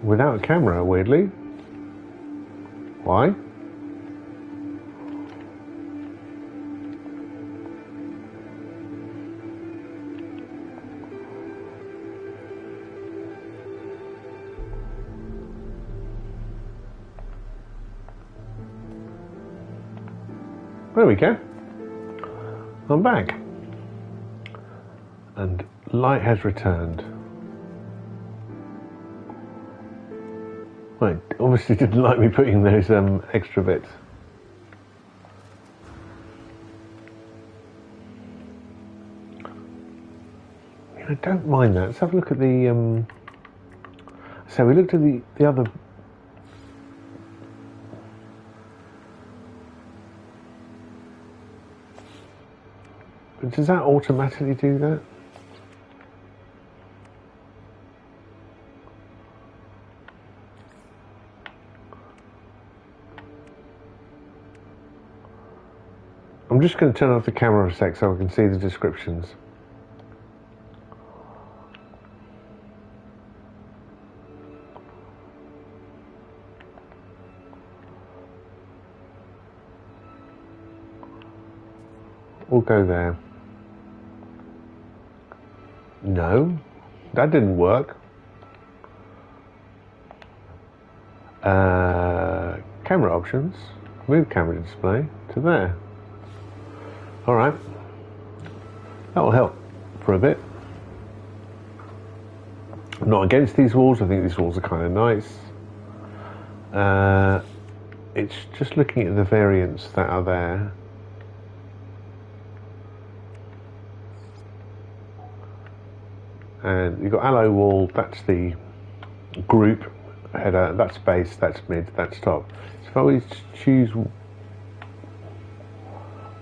without a camera, weirdly. Why? There we go. I'm back. And light has returned. Well, it obviously didn't like me putting those extra bits. I don't mind that. Let's have a look at the so we looked at the other. But does that automatically do that? I'm just going to turn off the camera a sec so I can see the descriptions. We'll go there. No, that didn't work. Camera options, move camera display to there. Alright, that will help for a bit. I'm not against these walls, I think these walls are kind of nice. It's just looking at the variants that are there. And you've got alloy wall, that's the group header, that's base, that's mid, that's top. So if I always choose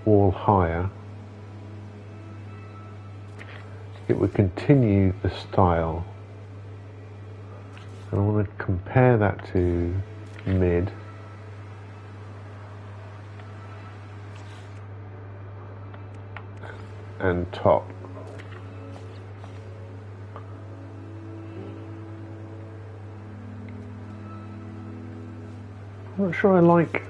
wall higher, it would continue the style. And I want to compare that to mid. And top. I'm not sure I like.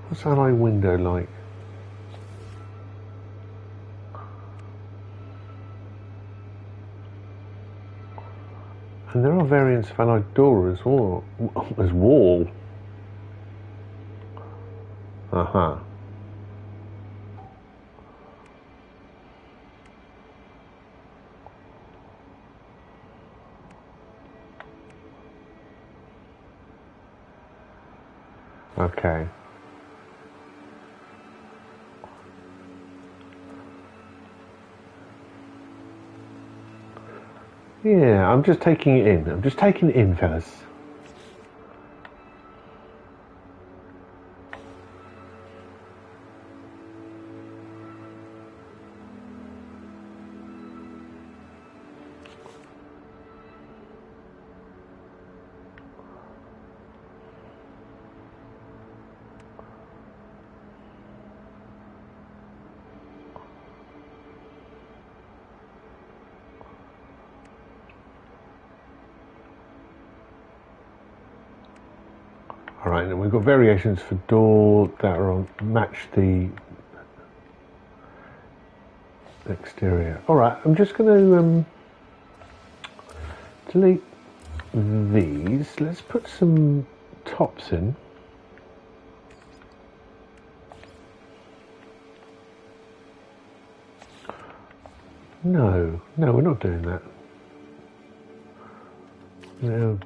What's alloy window like? And there are variants of alloy door as well as wall. Uh-huh. Okay. Yeah, I'm just taking it in. I'm just taking it in, fellas. Alright, and we've got variations for door that are on match the exterior. Alright, I'm just going to delete these. Let's put some tops in. No, we're not doing that. No.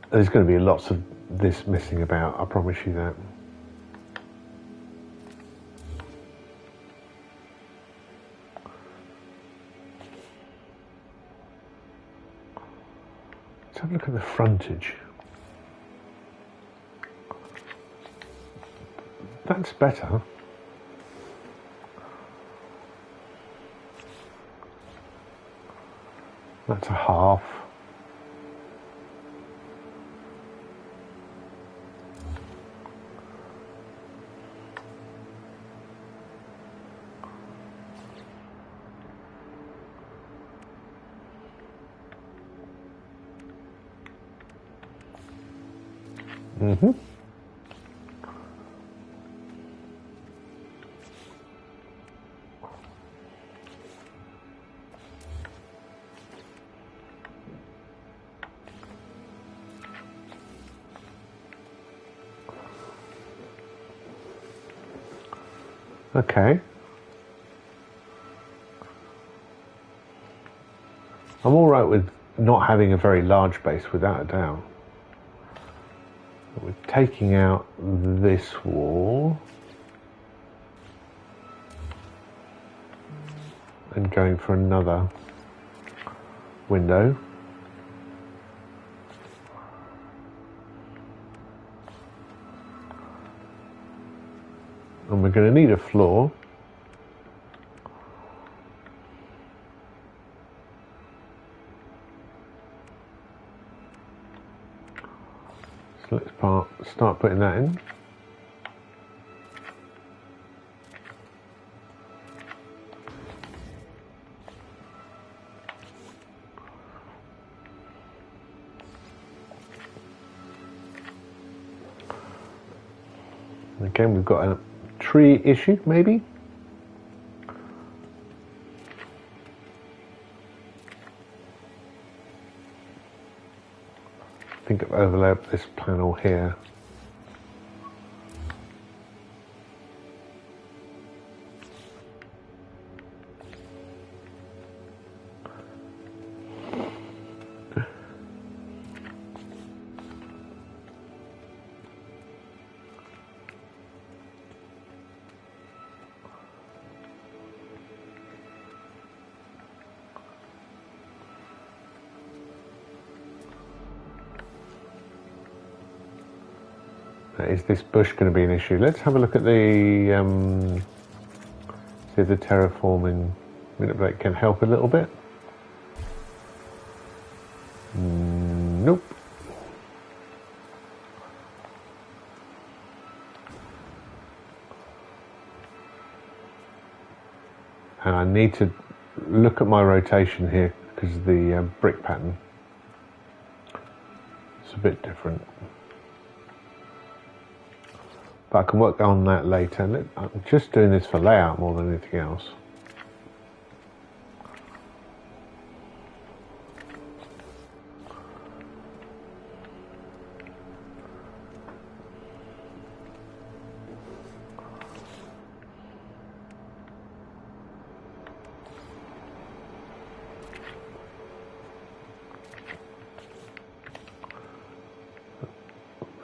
There's going to be lots of this messing about, I promise you that. Let's have a look at the frontage. That's better. That's a half. Mm-hmm. Okay. I'm all right with not having a very large base, without a doubt. But we're taking out this wall and going for another window. And we're going to need a floor. So let's start putting that in. Again, we've got a tree issue, maybe. I think I've overlapped this panel here. Is this bush going to be an issue? Let's have a look at the see if the terraforming manipulate can help a little bit. Nope. And I need to look at my rotation here because of the brick pattern. It's a bit different. But I can work on that later. I'm just doing this for layout more than anything else.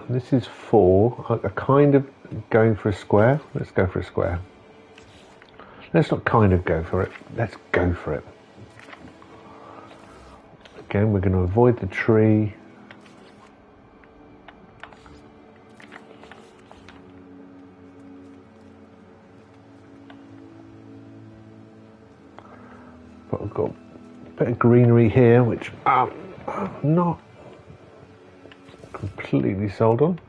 This is 4. I kind of going for a square. Let's go for a square. Let's not kind of go for it. Let's go for it. Again, we're going to avoid the tree. But we've got a bit of greenery here, which I'm not completely sold on.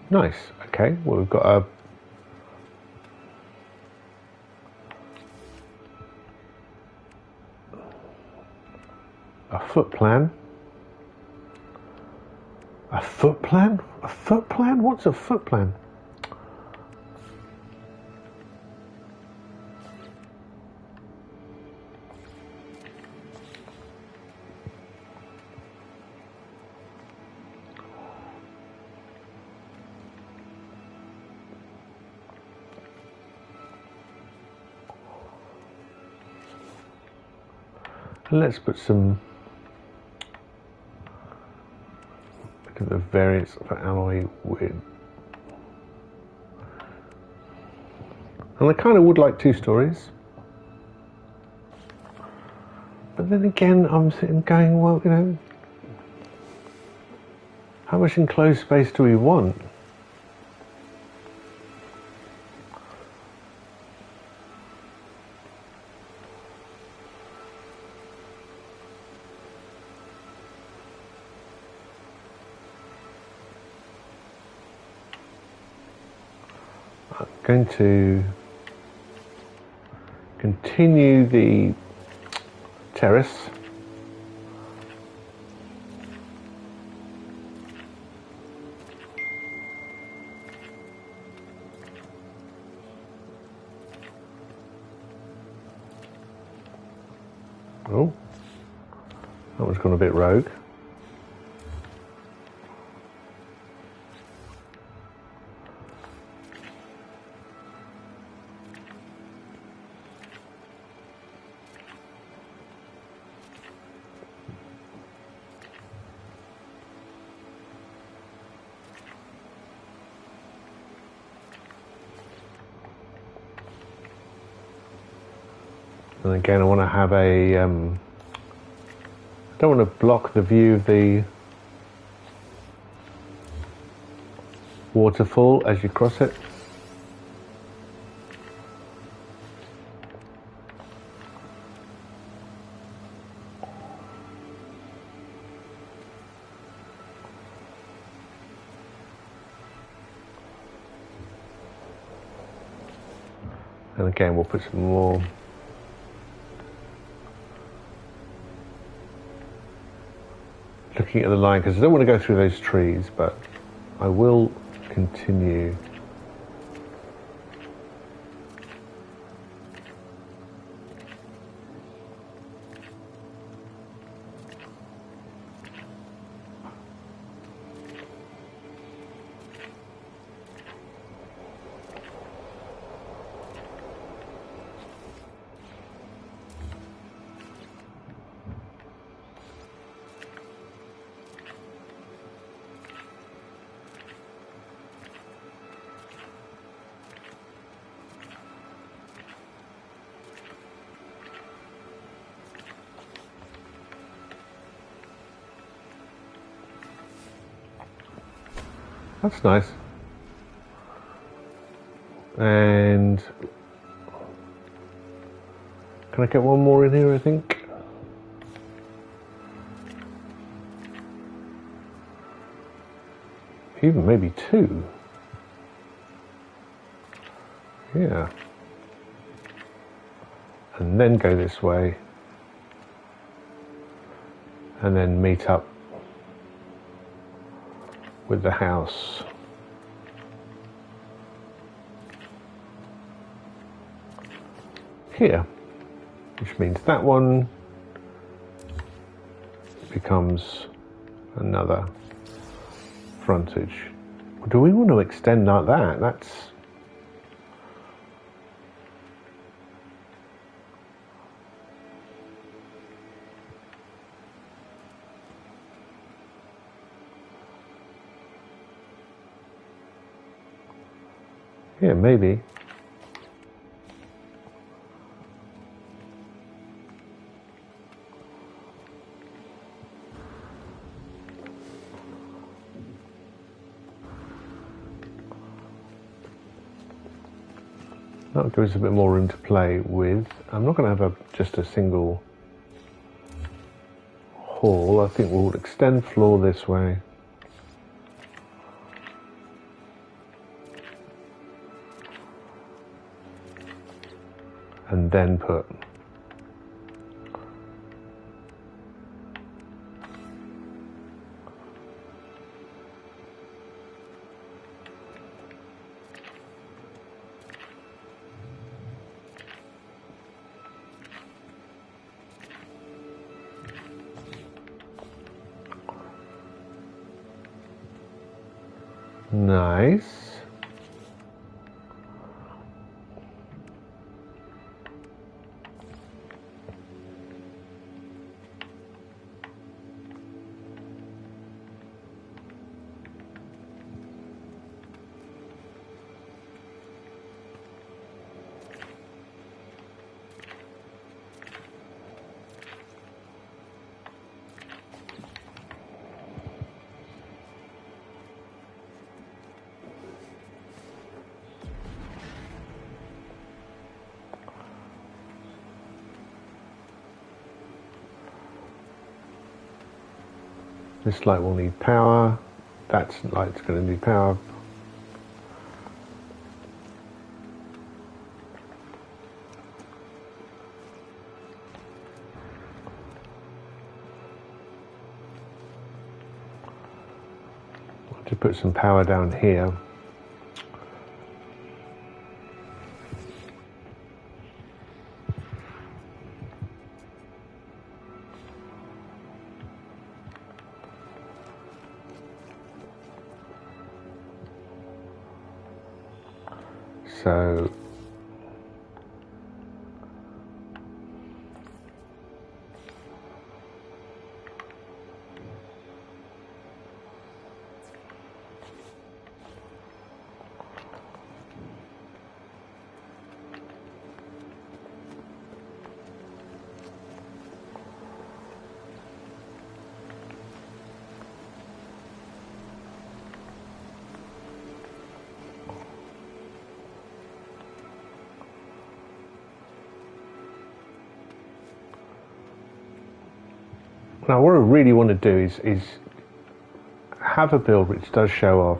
Nice. Okay, well, we've got a foot plan. A foot plan? A foot plan? What's a foot plan? Let's put some, look at the variance of alloy with, And I kind of would like 2 stories. But then again, I'm sitting going, well, you know, how much enclosed space do we want? I'm going to continue the terrace. Oh, that one's gone a bit rogue. And again, I want to have a, I don't want to block the view of the waterfall as you cross it. And again, we'll put some more looking at the line, because I don't want to go through those trees, but I will continue. That's nice. And can I get one more in here, I think? Even maybe 2. Yeah. And then go this way. And then meet up with the house. Here, which means that one becomes another frontage. Do we want to extend like that? That's yeah, maybe. That gives us a bit more room to play with. I'm not going to have just a single hall. I think we'll extend floor this way. And then put nice. This light will need power. That light's going to need power. To put some power down here. So now what I really want to do is have a build which does show off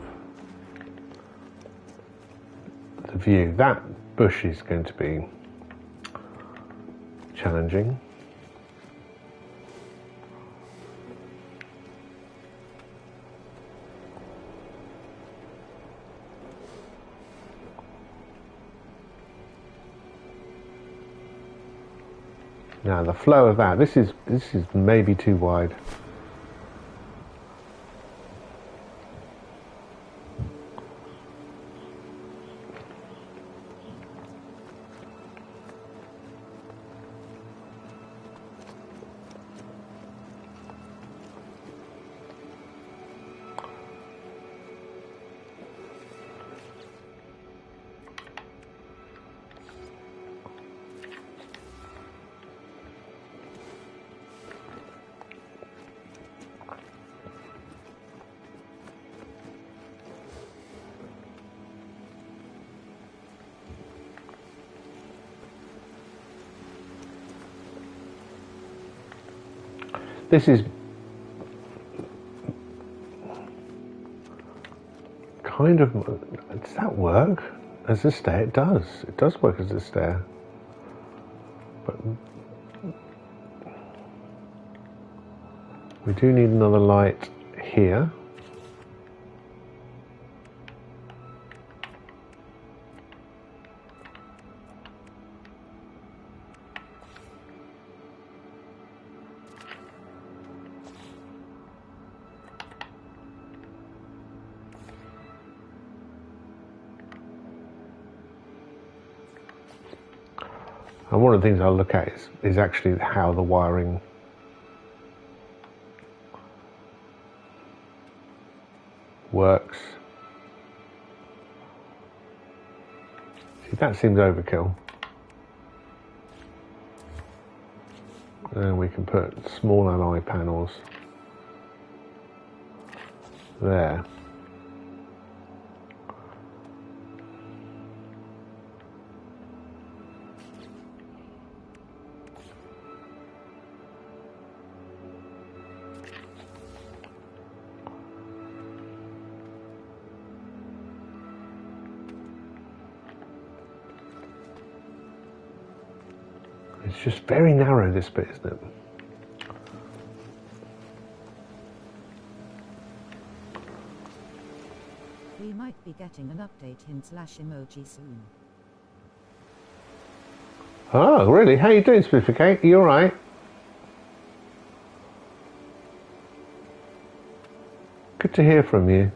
the view. That bush is going to be challenging. Now the flow of that, this is maybe too wide. This is kind of, does that work as a stair? It does. It does work as a stair. But we do need another light here. And one of the things I'll look at is actually how the wiring works. See, that seems overkill. And we can put small alloy panels there. It's just very narrow, this bit, isn't it? We might be getting an update hint/emoji soon. Oh, really? How you doing, Frigate? You all right? Good to hear from you.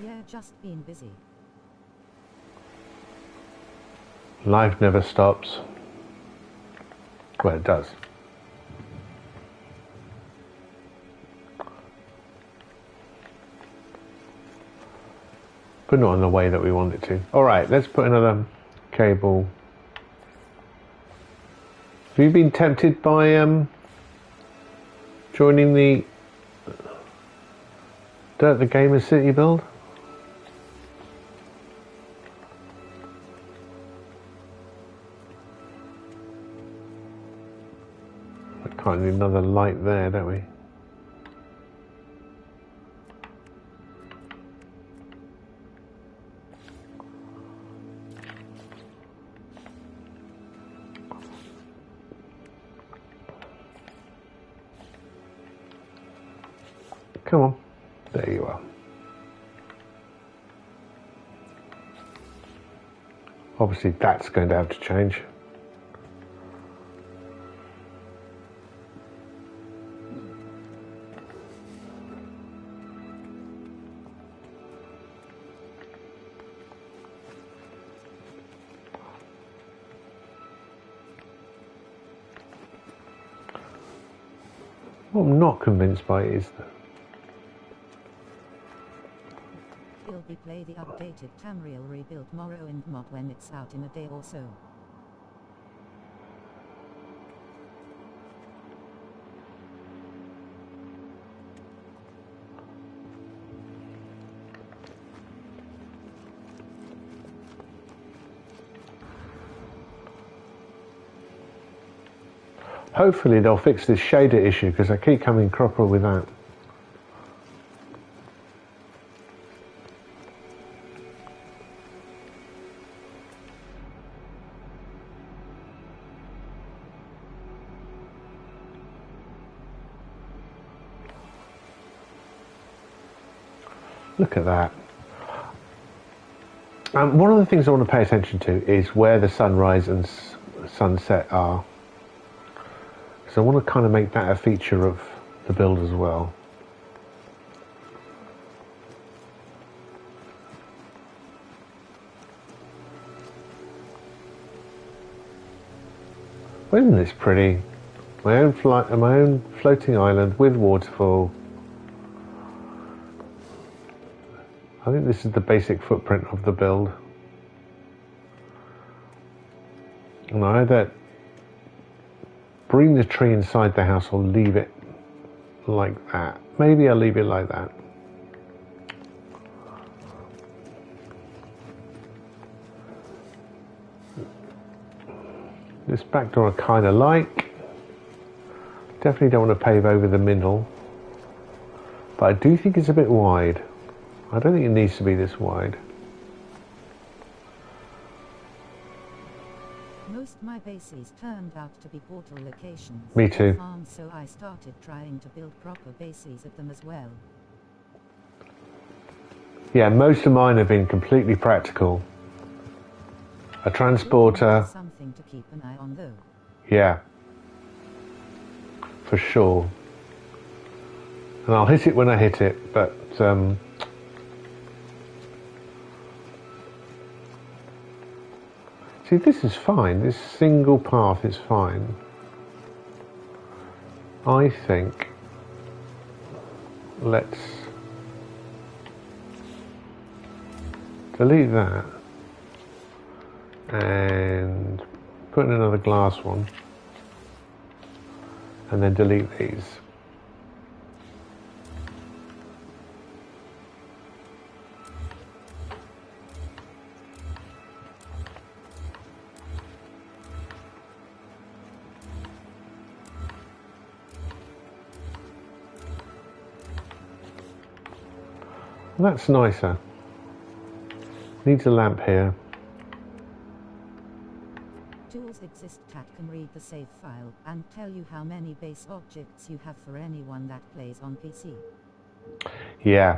Yeah, just been busy. Life never stops. Well, it does. But not in the way that we want it to. Alright, let's put another cable. Have you been tempted by joining the Dirt the Gamer City build? quite need another light there, don't we? Come on, there you are. Obviously that's going to have to change. What I'm not convinced by is that Will we play the updated Tamriel rebuilt Morrowind mod when it's out in a day or so? hopefully they'll fix this shader issue because I keep coming cropper with that. Look at that. One of the things I want to pay attention to is where the sunrise and sunset are. So I want to kind of make that a feature of the build as well. Well, isn't this pretty? My own floating island with waterfall. I think this is the basic footprint of the build. And I either bring the tree inside the house or leave it like that. Maybe I'll leave it like that. This back door I kind of like. Definitely don't want to pave over the middle. But I do think it's a bit wide. I don't think it needs to be this wide. Most my bases turned out to be portal locations. Me too. So I started trying to build proper bases at them as well. Yeah, most of mine have been completely practical. A transporter. Something to keep an eye on though. Yeah. For sure. And I'll hit it when I hit it, but see, this is fine. This single path is fine. I think let's delete that and put in another glass one and then delete these. That's nicer. Needs a lamp here. Tools exist that can read the save file and tell you how many base objects you have for anyone that plays on PC. Yeah,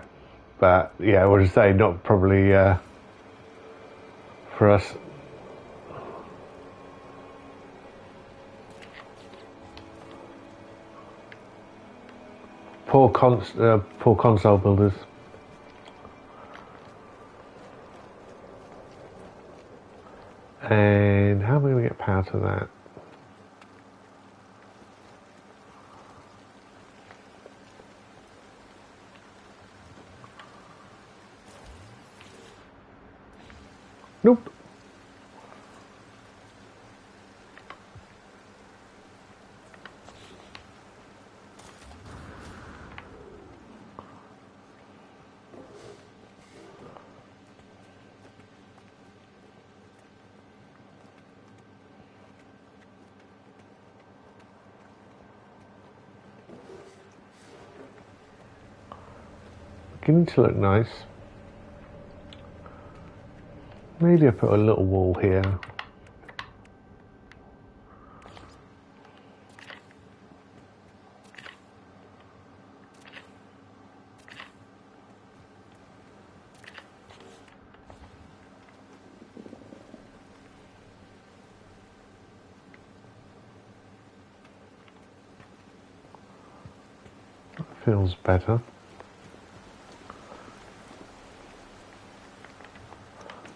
but yeah, I would say not probably for us. Poor console builders. And how am I going to get power to that? Nope. beginning to look nice. Maybe I put a little wall here. Feels better.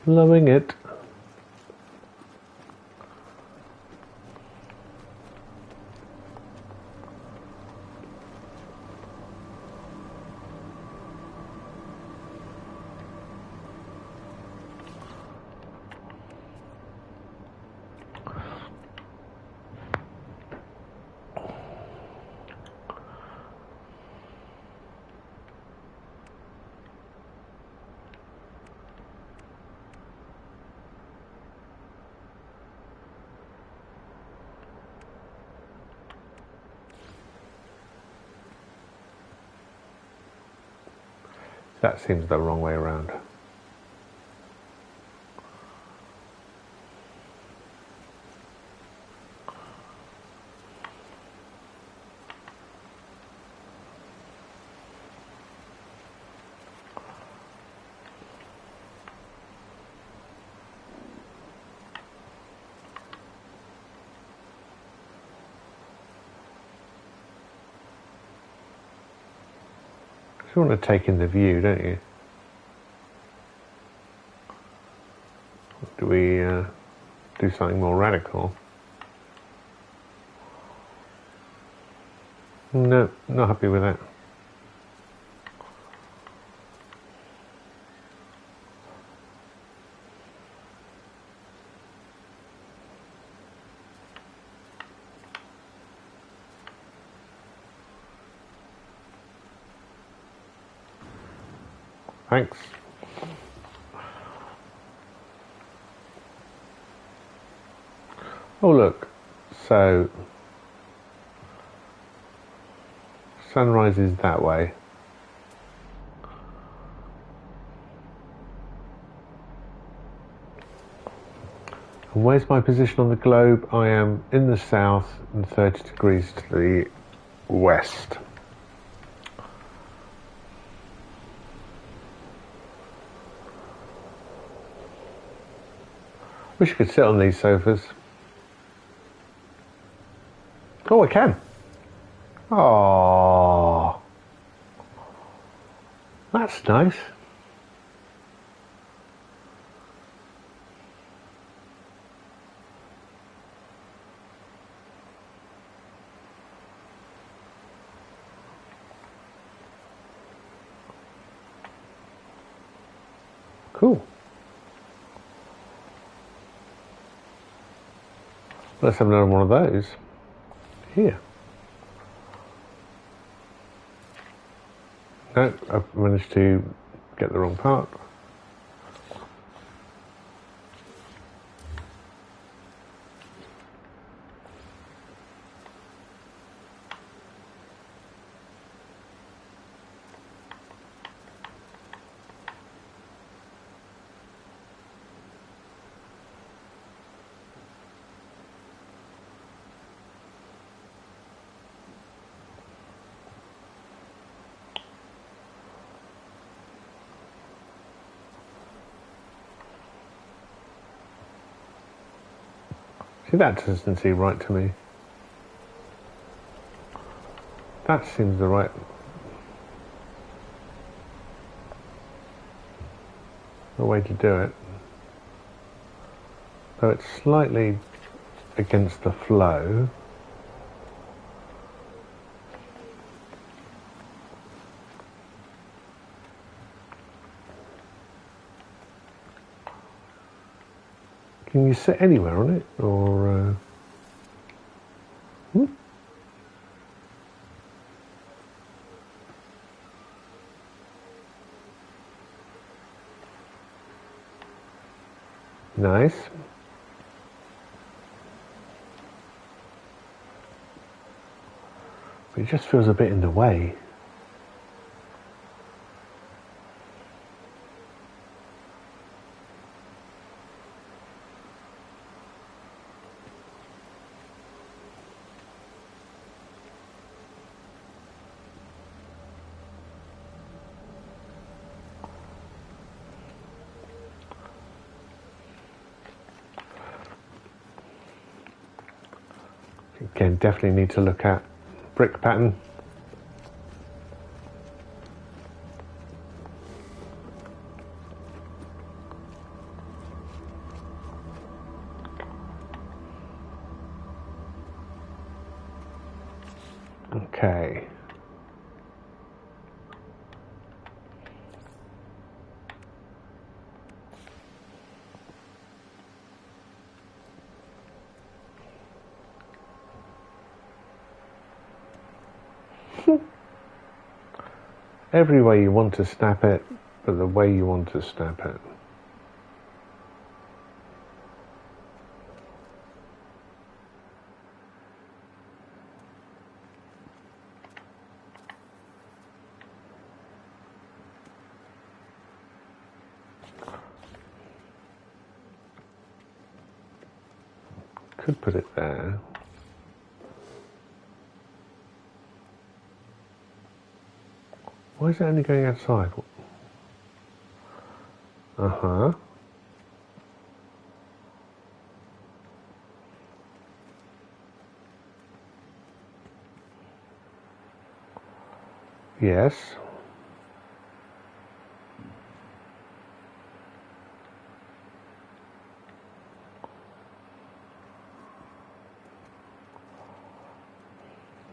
Loving it. That seems the wrong way around. You want to take in the view, don't you? Do we do something more radical? No, not happy with that. Thanks. Oh look, so sunrise is that way. And where's my position on the globe? I am in the south and 30 degrees to the west. Wish I could sit on these sofas. Oh, I can. Oh, that's nice. Cool. Let's have another one of those here. No, I've managed to get the wrong part. See, that doesn't seem right to me. That seems the right way to do it. Though it's slightly against the flow. Can you sit anywhere on it, or Nice. But it just feels a bit in the way. Again, definitely need to look at brick pattern. Okay. Every way you want to snap it, but the way you want to snap it. Could put it there. Why is it only going outside? Uh-huh. Yes.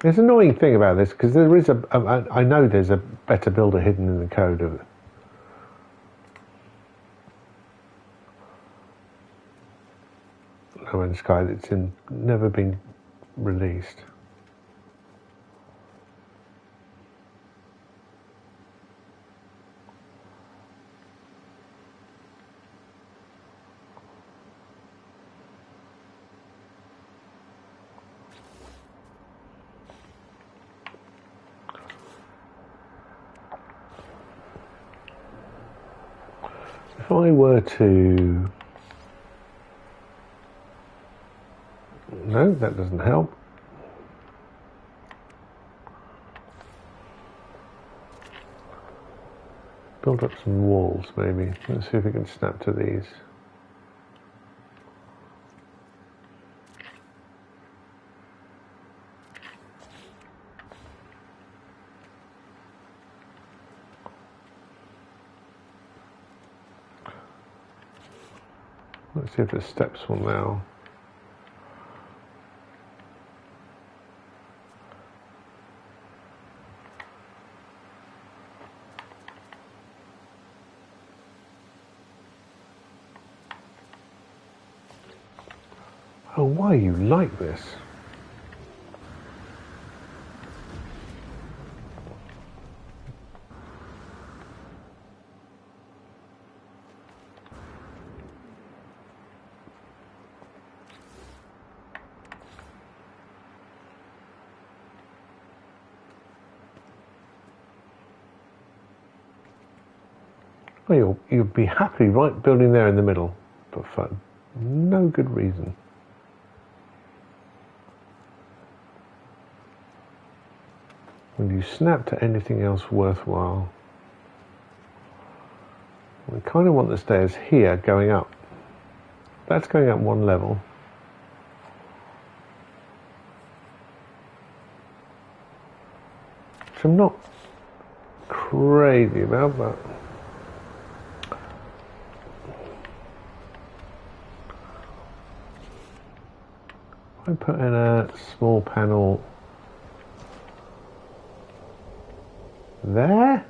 There's an annoying thing about this, because there is I know there's a better builder hidden in the code of No Man's Sky that's never been released. If I were to... No, that doesn't help. Build up some walls, maybe. Let's see if we can snap to these. Let's see if the steps will now. Oh, why are you like this? Well, you'll be happy right building there in the middle, but for no good reason. When you snap to anything else worthwhile, we kind of want the stairs here going up. That's going up one level. Which I'm not crazy about, but I put in a small panel there.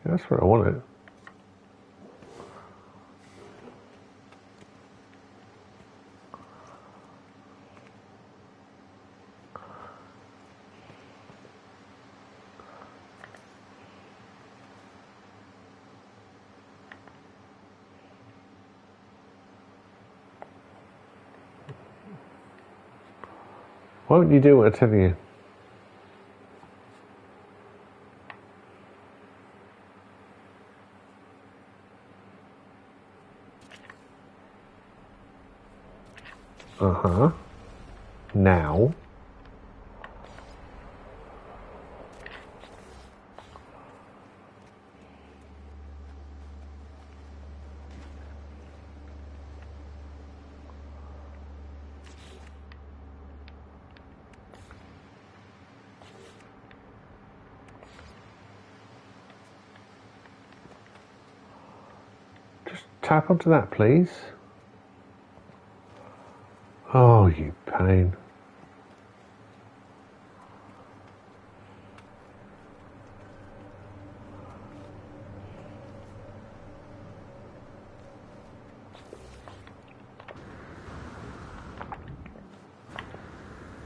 Yeah, that's where I want it. Why don't you do what I'm telling you? Uh-huh. now. Tap onto that, please. Oh, you pain.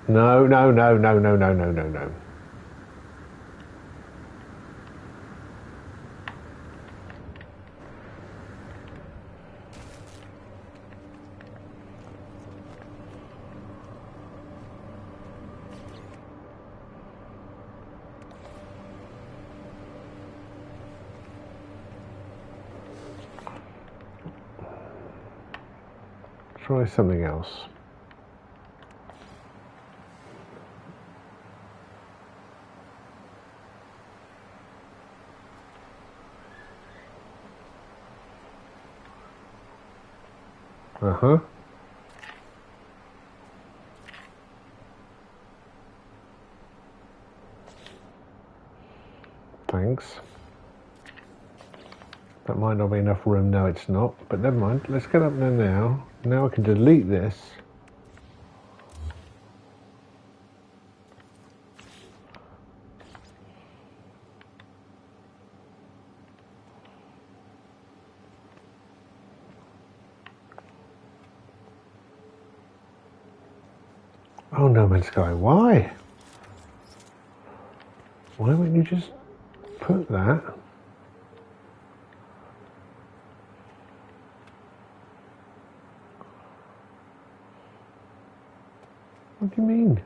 No, no, no, no, no, no, no, no, no. Try something else. Uh-huh. Thanks. That might not be enough room. No, it's not. But never mind. Let's get up there now. Now I can delete this. Oh, No Man's Sky, why? Why wouldn't you just put that? What do you mean?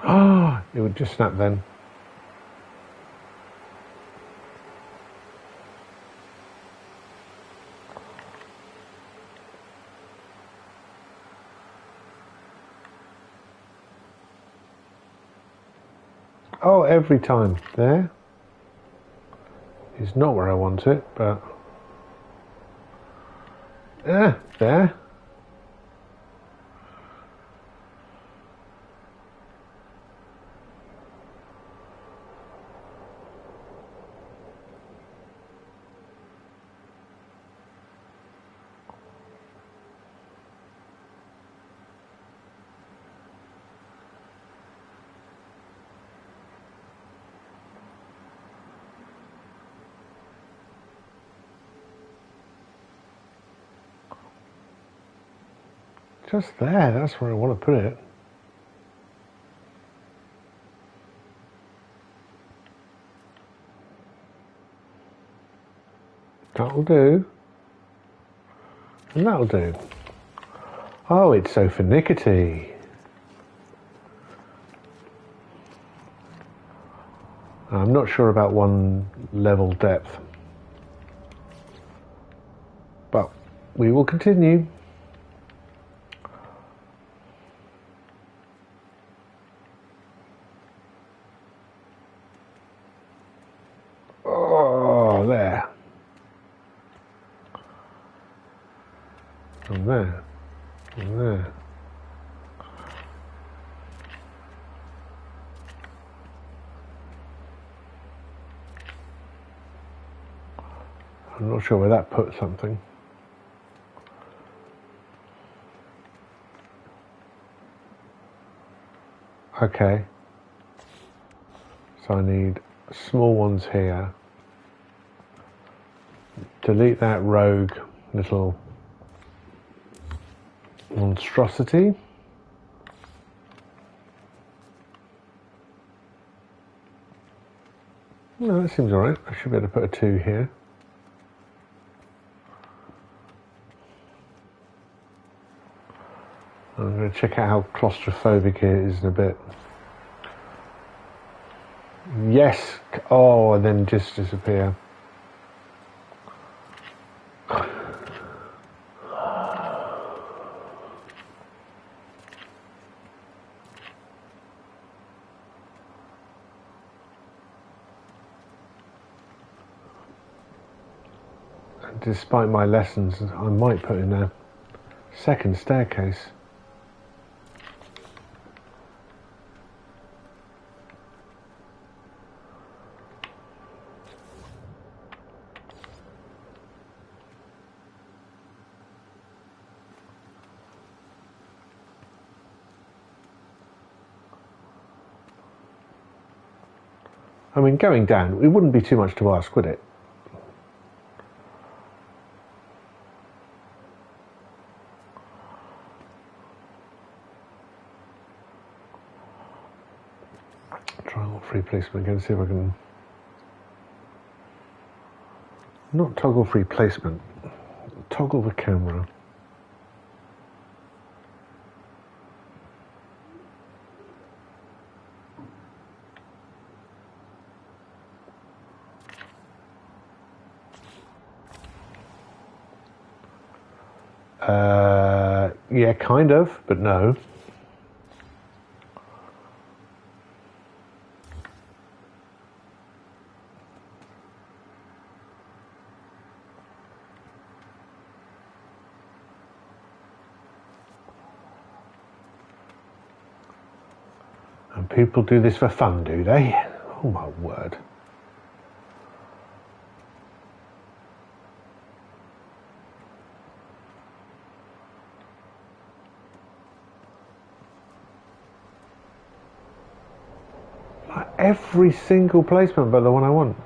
Ah, it would just snap then. Oh, every time. There. Is not where I want it, but... there. Just there, that's where I want to put it. That'll do. And that'll do. Oh, it's so finickety. I'm not sure about one level depth. But we will continue. Oh, there. And there. And there. I'm not sure where that puts something. Okay. So I need small ones here. Delete that rogue little monstrosity. No, that seems alright. I should be able to put a 2 here. I'm going to check out how claustrophobic it is in a bit. Yes! Oh, and then just disappear. Despite my lessons, I might put in a second staircase. I mean, going down, it wouldn't be too much to ask, would it? Triangle free placement again, see if I can... Not toggle free placement, toggle the camera. Yeah, kind of, but no. And people do this for fun, do they? Oh my word. Like every single placement but the one I want.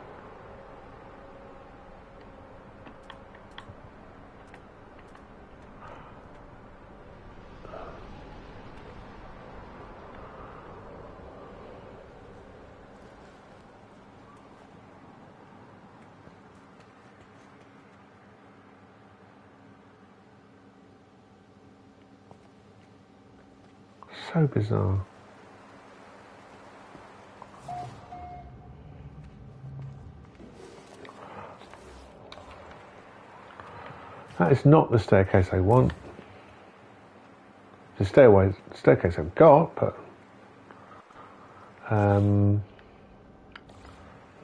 So bizarre. That is not the staircase I want. The staircase I've got, but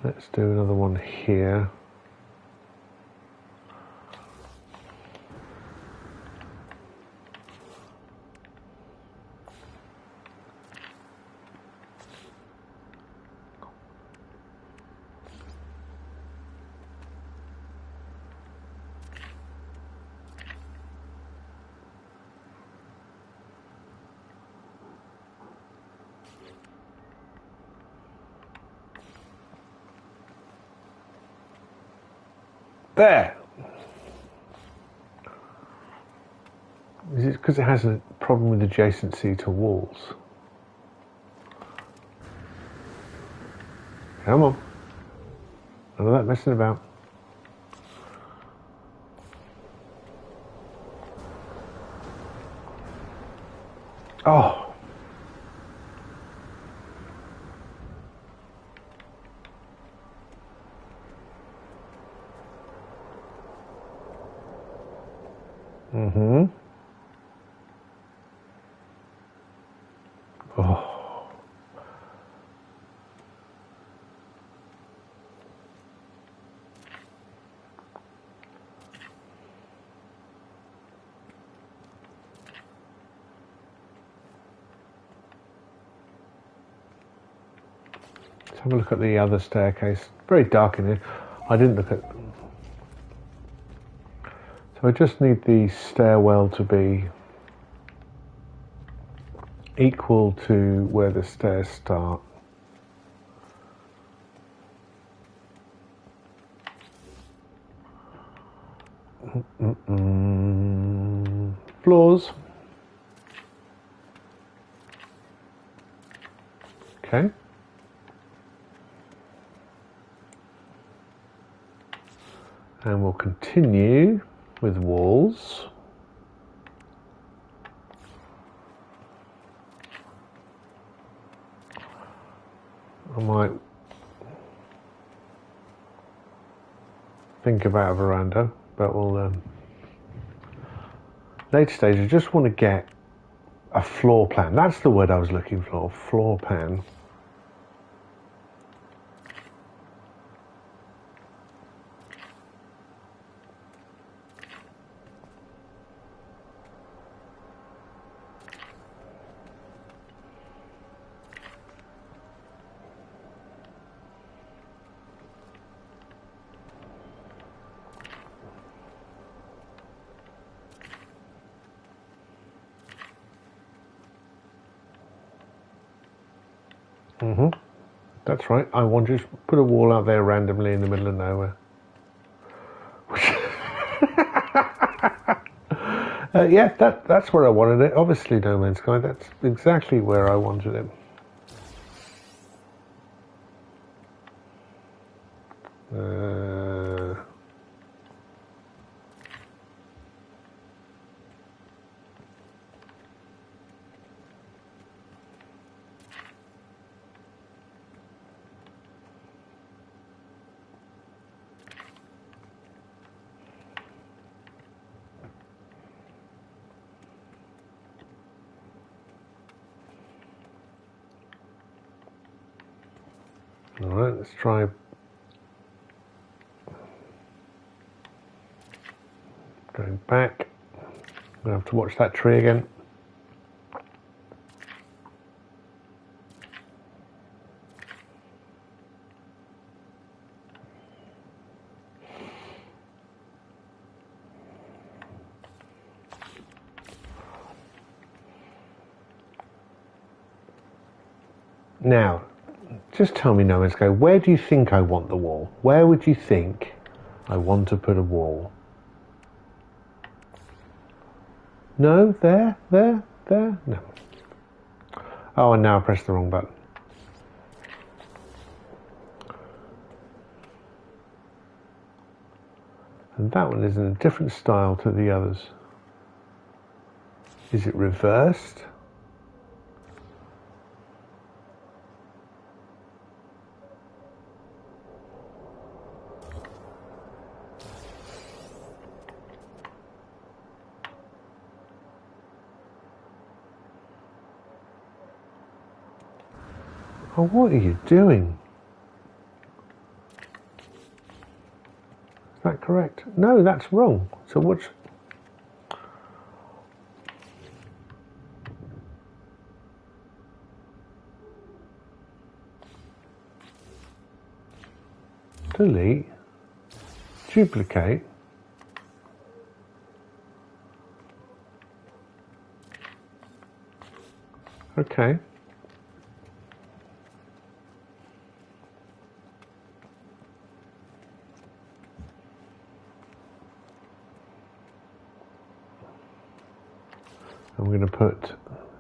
let's do another one here. There! Is it because it has a problem with adjacency to walls? Come on. None of that messing about. Oh! Mm-hmm. Oh. Let's have a look at the other staircase. Very dark in here. I didn't look at... So I just need the stairwell to be equal to where the stairs start. Floors. Okay. And we'll continue with walls. I might think about a veranda, but we'll later stage. I just want to get a floor plan. That's the word I was looking for, floor plan. That's right. I want to just put a wall out there randomly in the middle of nowhere. Yeah, that's where I wanted it. Obviously, No Man's Sky. That's exactly where I wanted it. All right, let's try. Going back. I'm gonna have to watch that tree again. Now, just tell me, No Man's Sky, where do you think I want the wall? Where would you think I want to put a wall? No? There? There? There? No. Oh, and now I pressed the wrong button. And that one is in a different style to the others. Is it reversed? Oh, what are you doing? Is that correct? No, that's wrong. So what's... Delete. Duplicate. Okay. I'm going to put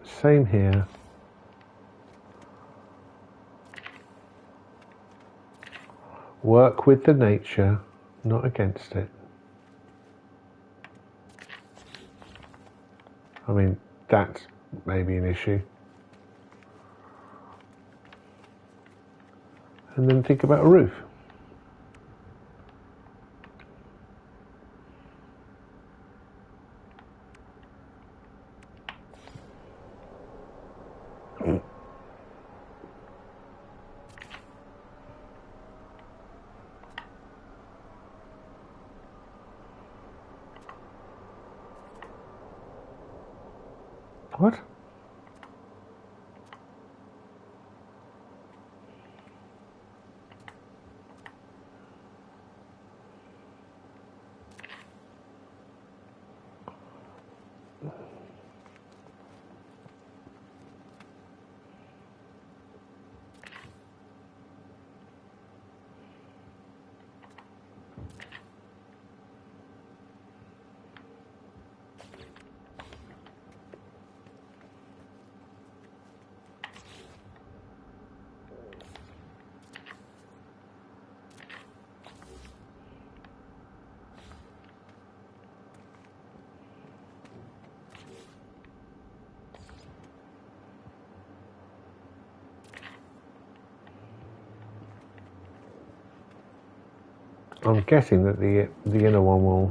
same here. Work with the nature, not against it. I mean, that's maybe an issue. And then think about a roof. What? I'm guessing that the inner one will.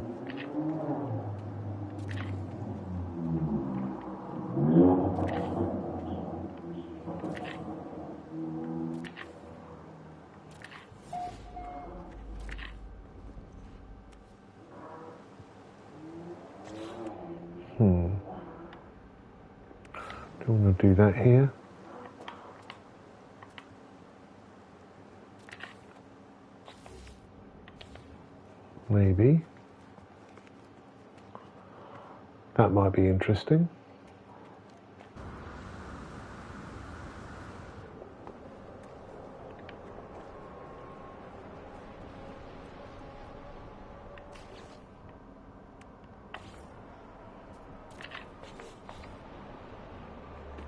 Do you want to do that here? Maybe. That might be interesting.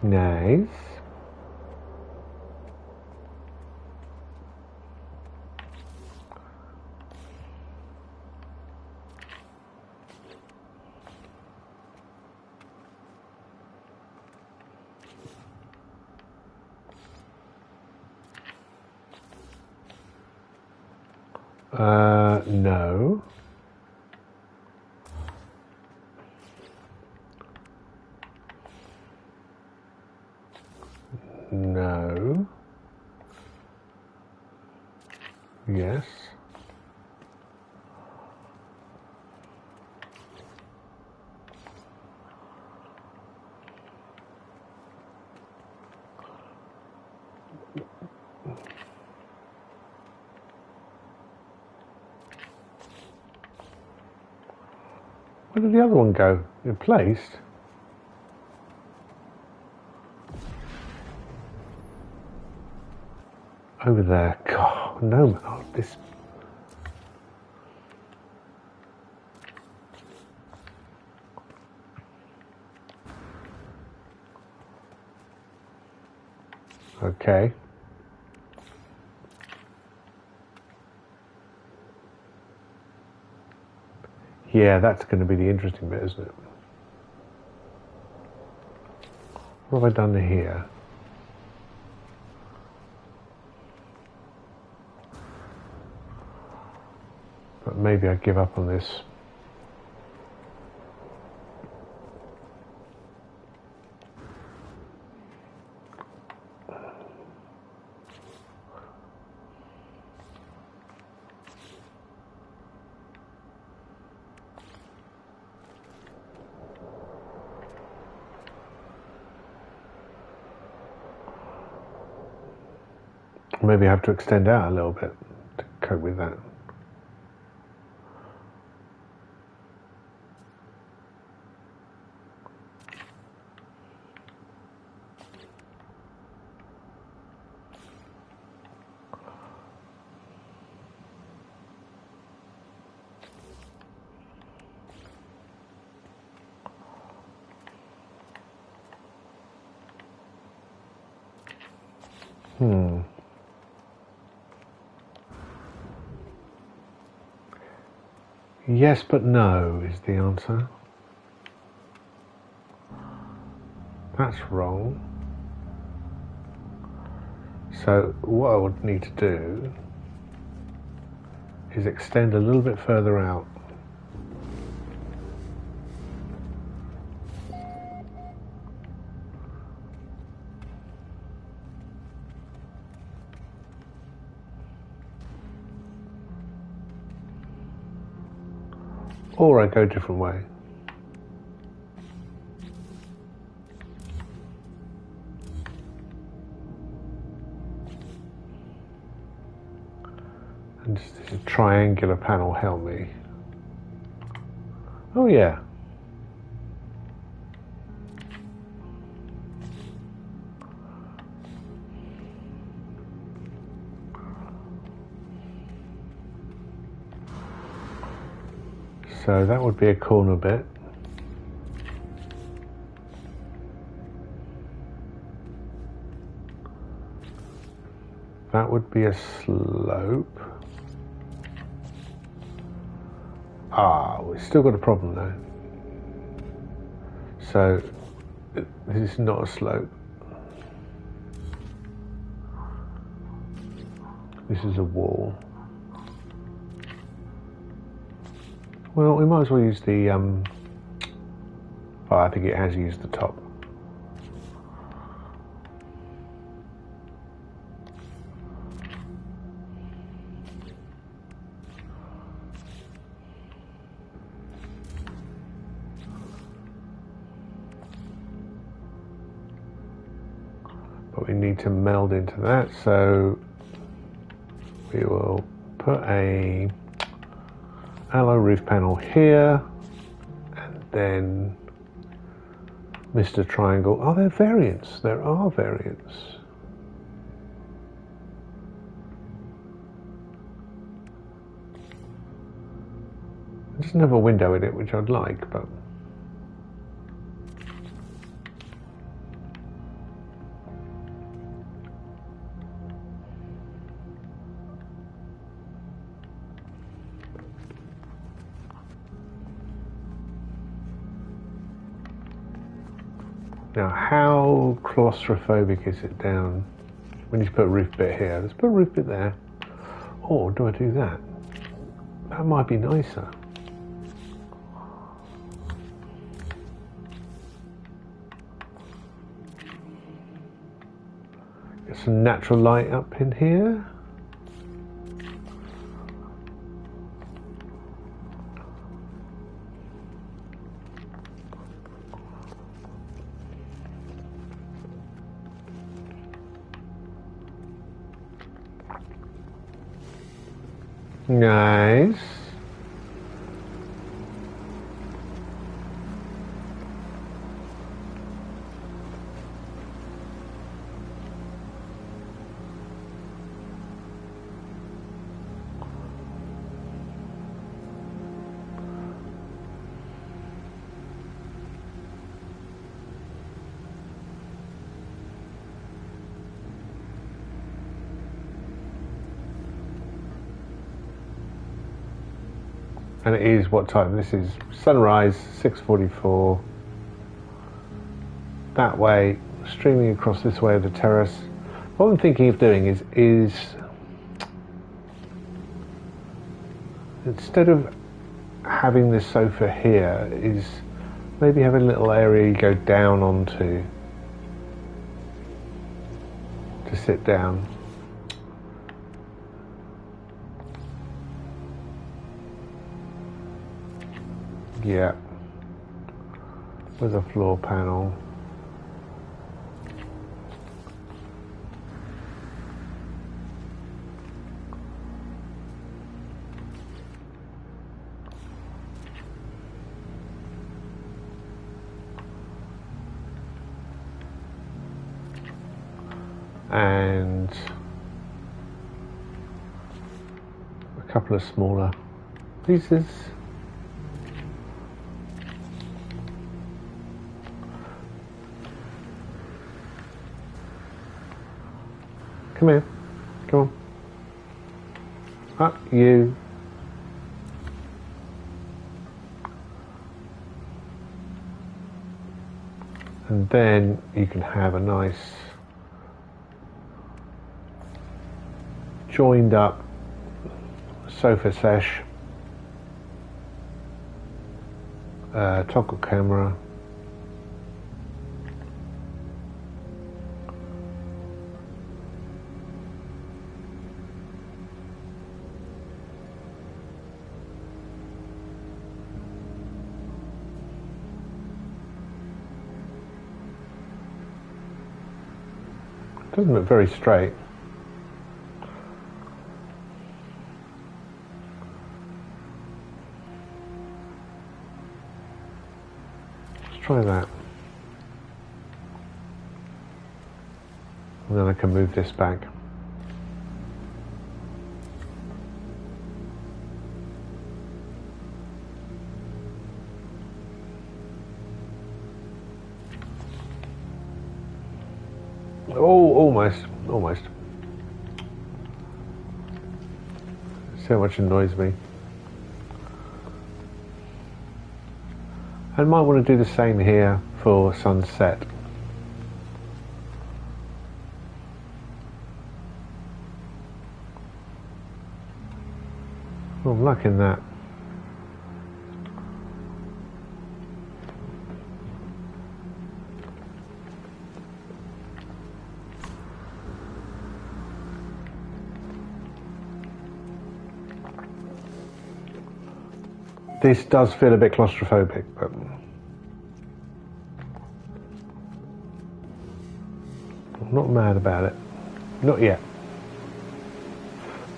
Nice. No. No. Yes. Where did the other one go? It placed? Over there. God, no, oh, this. Okay. Yeah, that's going to be the interesting bit, isn't it? What have I done here? But maybe I give up on this. Maybe I have to extend out a little bit to cope with that. Yes, but no is the answer. That's wrong. So what I would need to do is extend a little bit further out. Or I go a different way. And does this triangular panel help me? Oh yeah. So that would be a corner bit. That would be a slope. Ah, we've still got a problem though. So this is not a slope. This is a wall. Well, we might as well use the, well, I think it has used the top. But we need to meld into that, so we will put a alloy roof panel here, and then Mr. Triangle. Are there variants? There are variants. It doesn't have a window in it, which I'd like, but now, how claustrophobic is it down? We need to put a roof bit here. Let's put a roof bit there. Or do I do that? That might be nicer. Get some natural light up in here. Nice. And it is what time? This is sunrise, 6:44. That way, streaming across this way of the terrace. What I'm thinking of doing is instead of having this sofa here, is maybe have a little area you go down onto to sit down. Yeah, with a floor panel. And a couple of smaller pieces. Come here. Come on. Up you. And then you can have a nice joined up sofa sesh, toggle camera. Doesn't look very straight. Let's try that. And then I can move this back. Oh, almost. See how much annoys me. And might want to do the same here for sunset. Oh, I'm liking that. This does feel a bit claustrophobic, but I'm not mad about it. Not yet.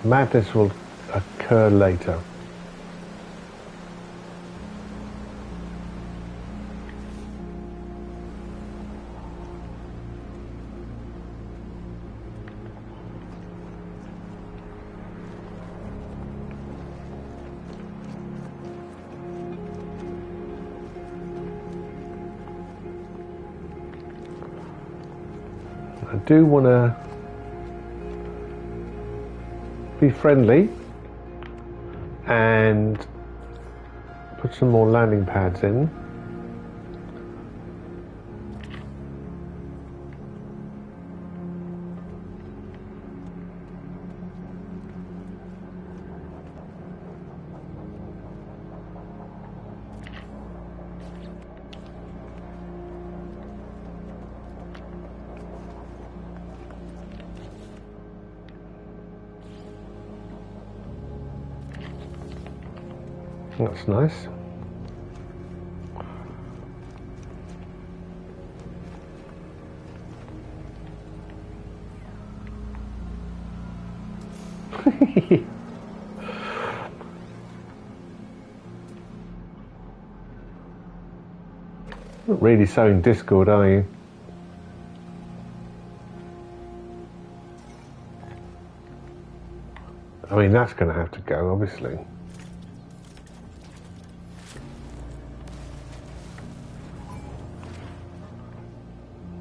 Madness will occur later. I do want to be friendly and put some more landing pads in. That's nice. Not really sowing discord, are you? I mean, that's going to have to go, obviously.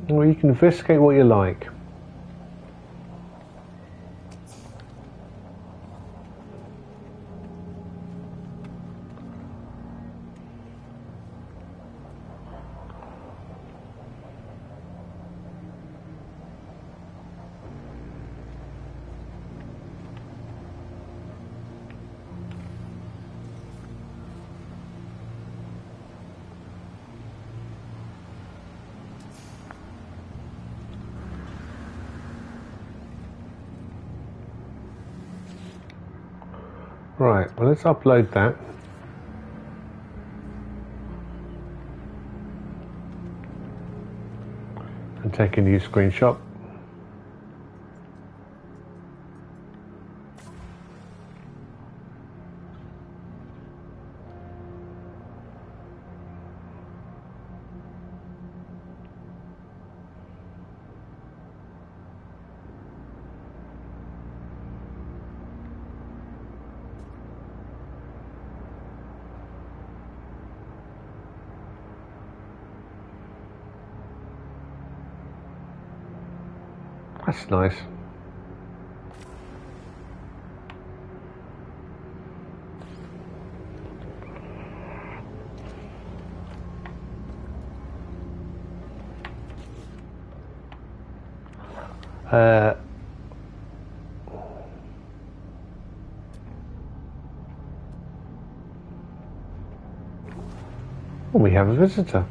Well, you can investigate what you like. Right, well, let's upload that. And take a new screenshot. That's nice. Well, we have a visitor.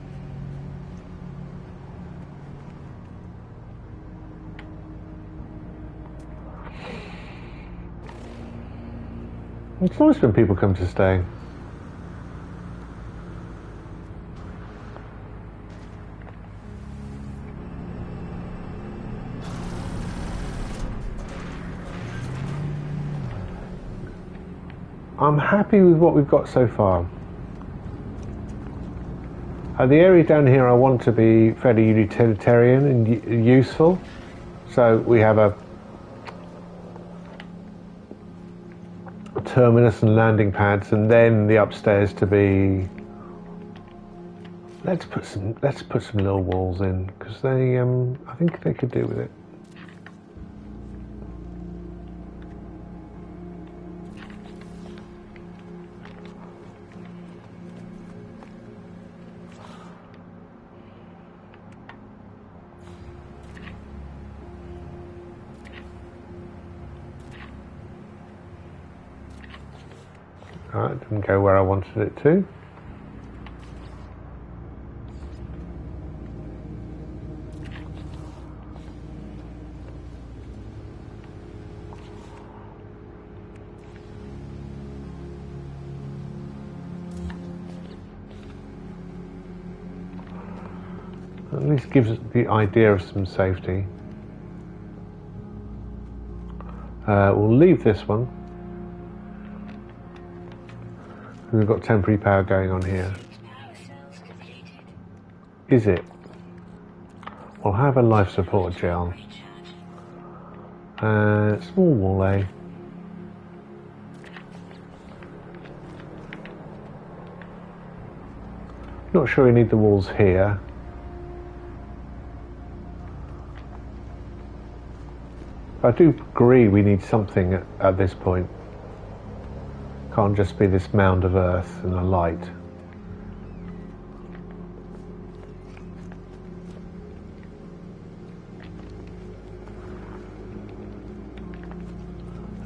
It's nice when people come to stay. I'm happy with what we've got so far. The area down here I want to be fairly utilitarian and useful. So we have a terminus and landing pads, and then the upstairs to be. Let's put some little walls in, because they I think they could do with it. Alright, didn't go where I wanted it to. At least gives the idea of some safety. We'll leave this one. We've got temporary power going on here. Is it? We'll have a life support gel. Small wall A. Not sure we need the walls here. I do agree we need something at this point. Can't just be this mound of earth and a light.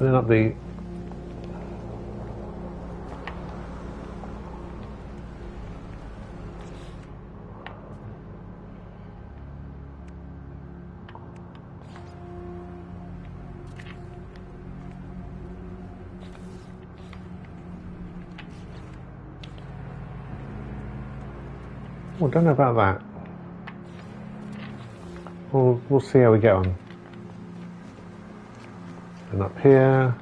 And then up the well, don't know about that. We'll see how we get on. And up here.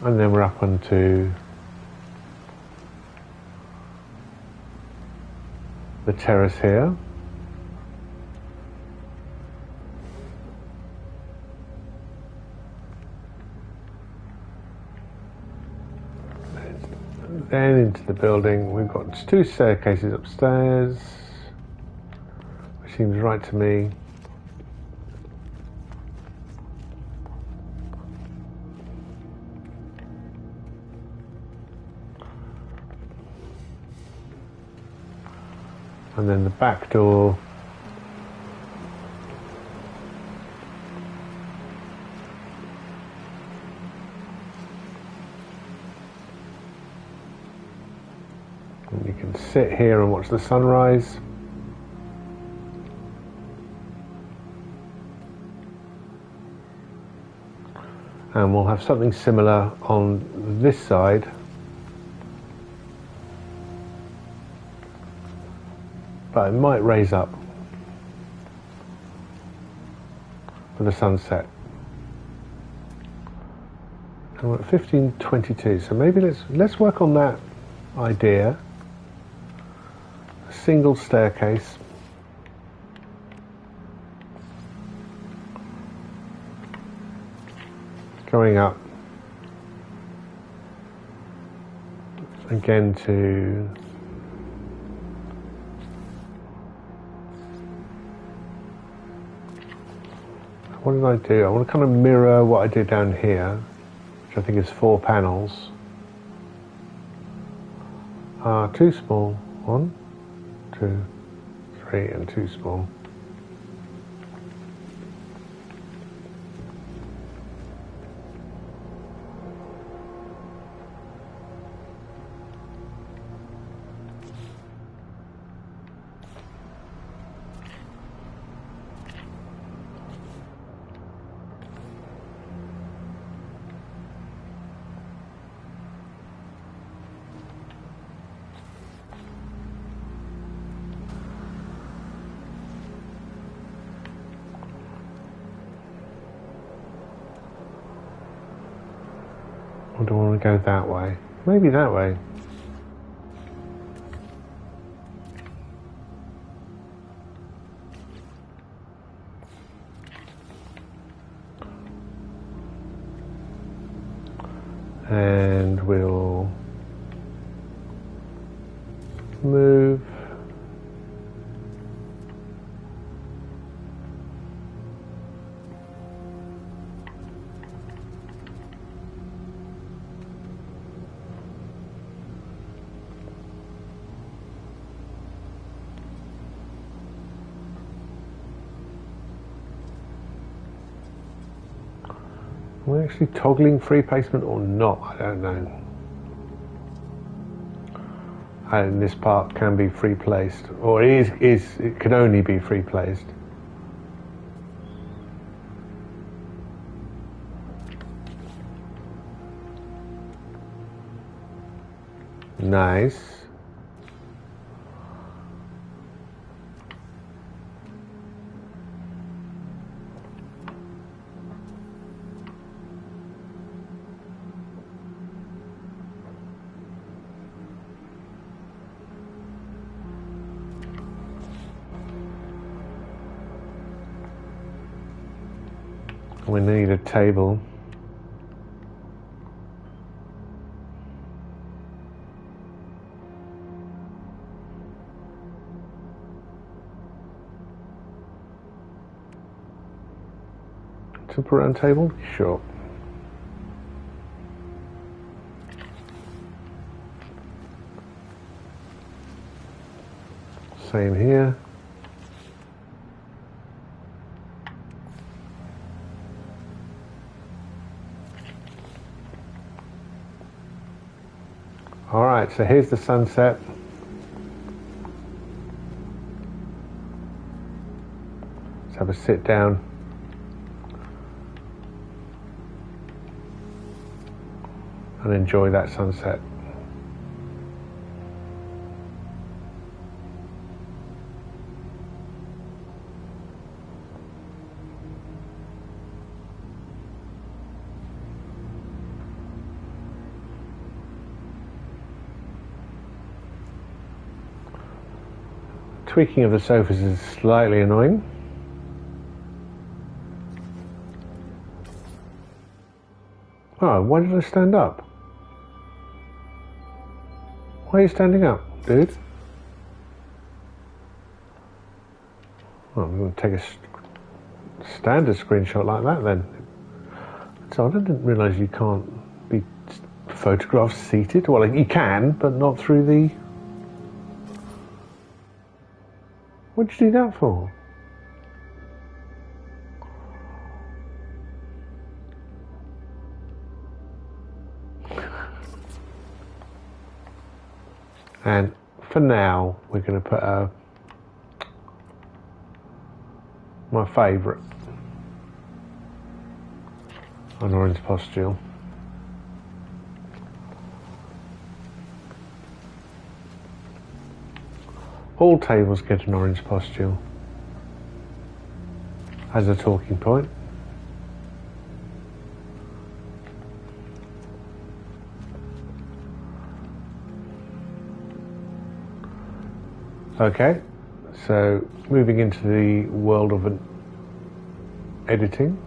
And then we're up onto the terrace here. Then into the building. We've got 2 staircases upstairs, which seems right to me. And then the back door. And you can sit here and watch the sunrise. And we'll have something similar on this side. But it might raise up for the sunset. And we're at 1522, so maybe let's work on that idea. A single staircase. Going up again to what did I do? I want to kind of mirror what I did down here, which I think is 4 panels. Too small. 1, 2, 3, and too small. Or do I want to go that way? Maybe that way. And we'll move. Am I actually toggling free placement or not? I don't know. And this part can be free placed, or it can only be free placed. Nice. We need a table. To put on table? Sure. Same here. Alright, so here's the sunset. Let's have a sit down. And enjoy that sunset. Tweaking of the sofas is slightly annoying. Oh, why did I stand up? Why are you standing up, dude? Well, I'm going to take a standard screenshot like that then. So I didn't realise you can't be photographed seated. Well, you can, but not through the... What did you do that for? And for now, we're going to put my favourite, an orange postule. All tables get an orange postule as a talking point. Okay, so moving into the world of editing.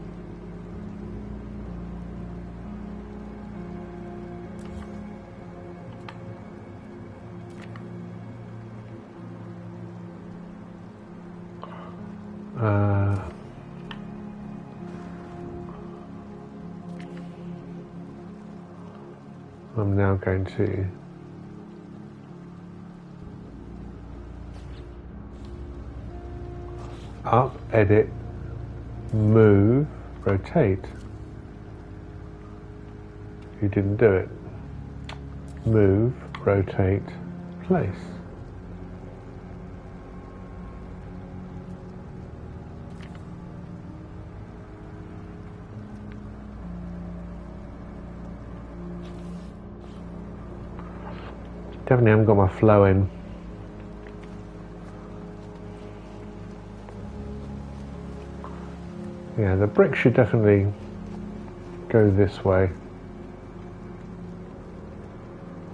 I'm now going to up, edit, move, rotate. You didn't do it. Move, rotate, place. Definitely haven't got my flow in. Yeah, the brick should definitely go this way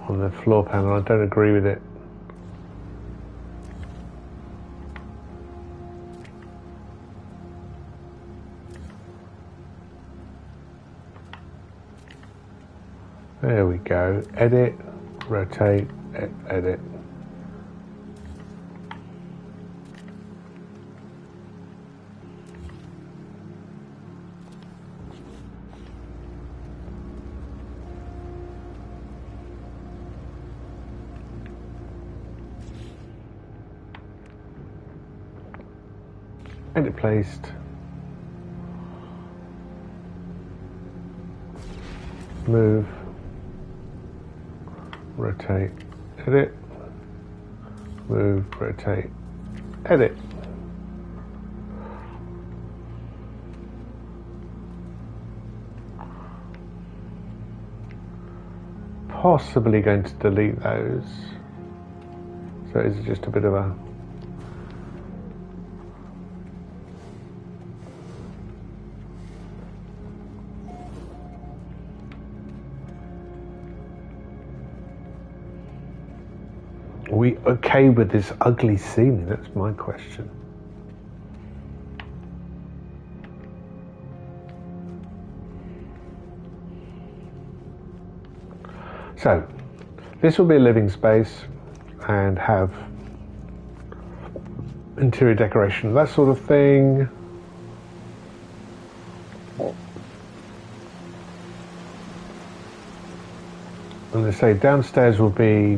on the floor panel. I don't agree with it. There we go. Edit, rotate, edit. Edit placed. Move. Rotate. Edit. Move. Rotate. Edit. possibly going to delete those. So it's just a bit of a... Are we okay with this ugly ceiling? That's my question. So, this will be a living space and have interior decoration, that sort of thing. And they say downstairs will be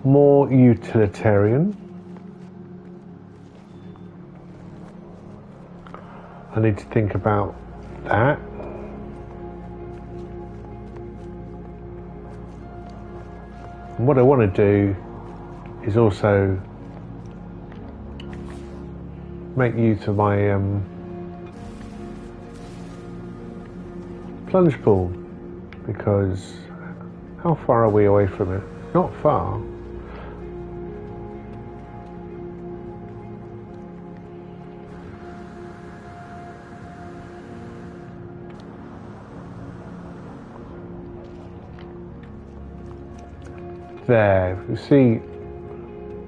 more utilitarian. I need to think about that. And what I want to do is also make use of my plunge pool, because how far are we away from it? Not far. There, you see,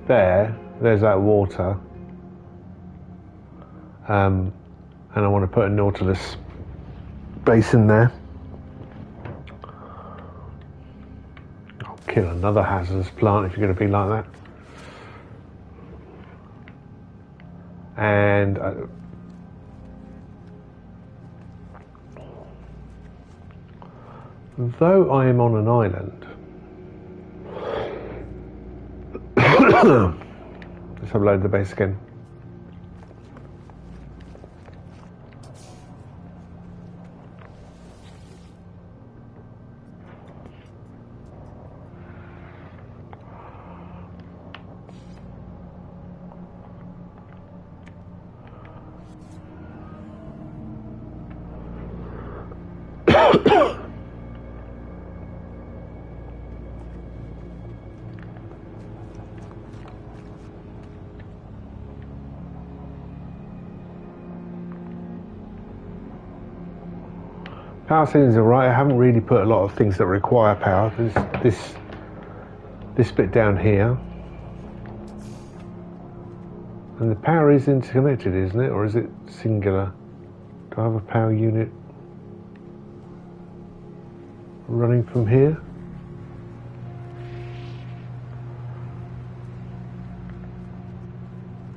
there's that water, and I want to put a Nautilus basin there. I'll kill another hazardous plant if you're going to be like that. And though I am on an island, let's upload the base again. Power settings are right. I haven't really put a lot of things that require power. This bit down here, and the power is interconnected, isn't it, or is it singular? Do I have a power unit running from here?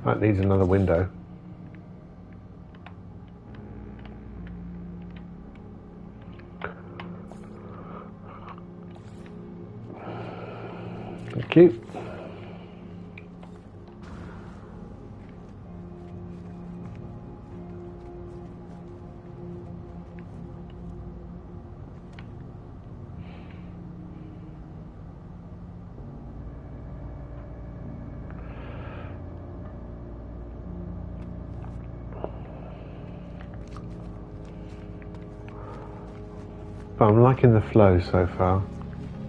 That needs another window. Thank you. But I'm liking the flow so far.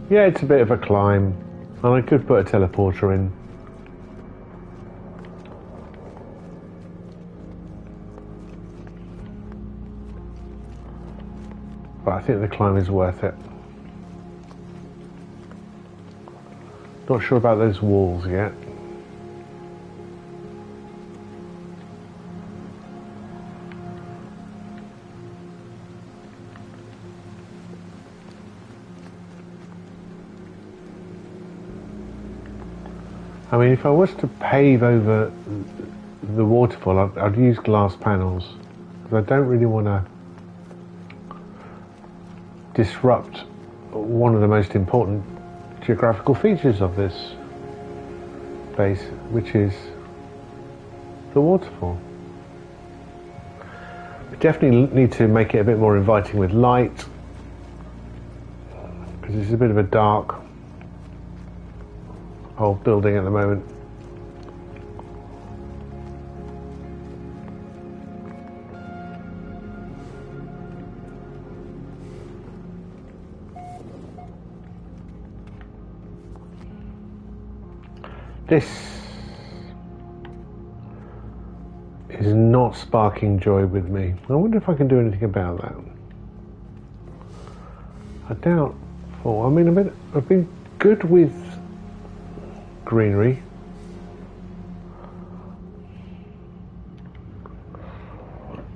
Yeah, it's a bit of a climb, and I could put a teleporter in. But I think the climb is worth it. Not sure about those walls yet. I mean, if I was to pave over the waterfall, I'd use glass panels, because I don't really want to disrupt one of the most important geographical features of this base, which is the waterfall. We definitely need to make it a bit more inviting with light, because it's a bit of a dark old building at the moment. This is not sparking joy with me. I wonder if I can do anything about that. I doubt. I mean, I've been good with greenery.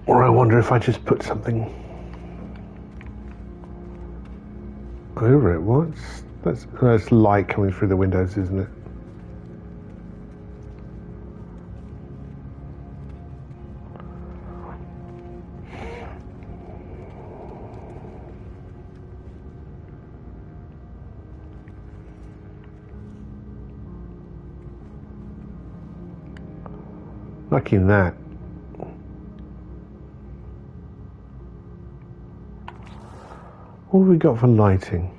Or I wonder if I just put something over it. That's light coming through the windows, isn't it? Lucky in that. What have we got for lighting?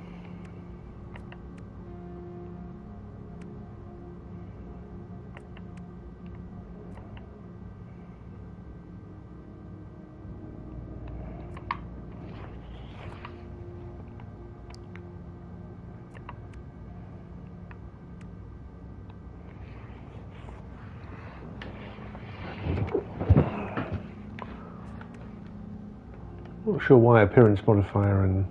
Not sure why appearance modifier and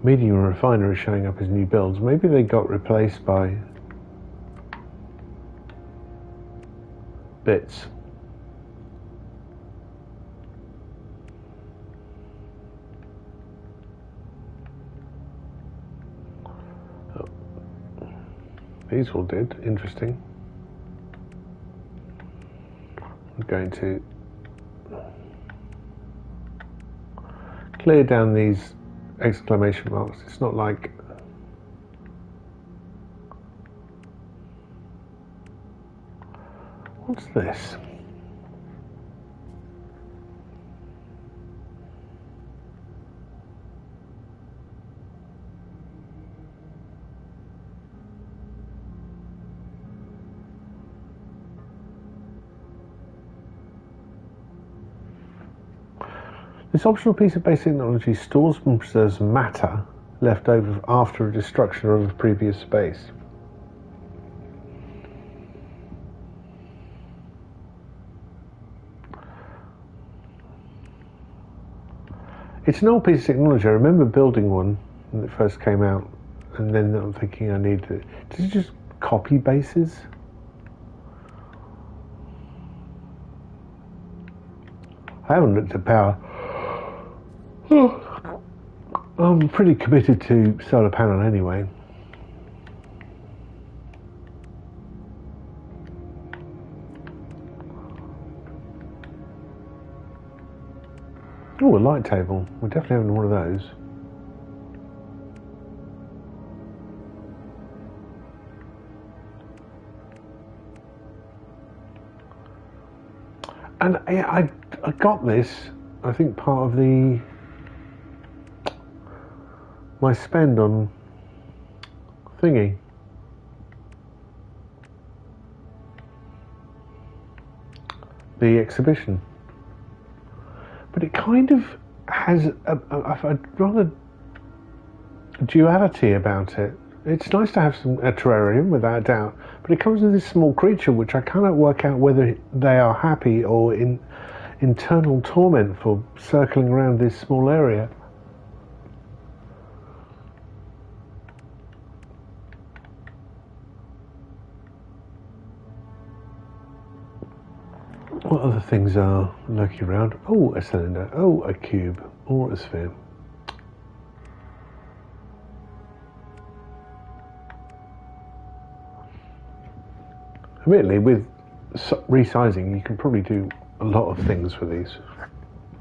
medium refiner are showing up as new builds. Maybe they got replaced by bits. Oh. These all did. Interesting. I'm going to clear down these exclamation marks. It's not like what's this? This optional piece of basic technology stores and preserves matter left over after a destruction of a previous space. It's an old piece of technology. I remember building one when it first came out, and then I'm thinking I need to. Does it just copy bases? I haven't looked at power. I'm pretty committed to solar panel anyway. Oh, a light table. We're definitely having one of those. And I got this, I think, part of my spend on thingy. The exhibition. But it kind of has a rather duality about it. It's nice to have a terrarium, without a doubt, but it comes with this small creature which I cannot work out whether they are happy or in internal torment for circling around this small area. What other things are lurking around? Oh, a cylinder. Oh, a cube. Or a sphere. Admittedly, with resizing, you can probably do a lot of things with these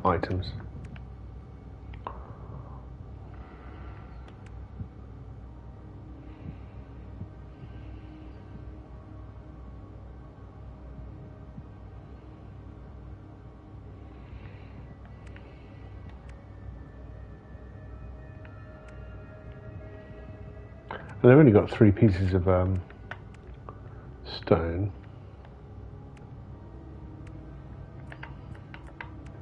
items. And they've only got 3 pieces of stone.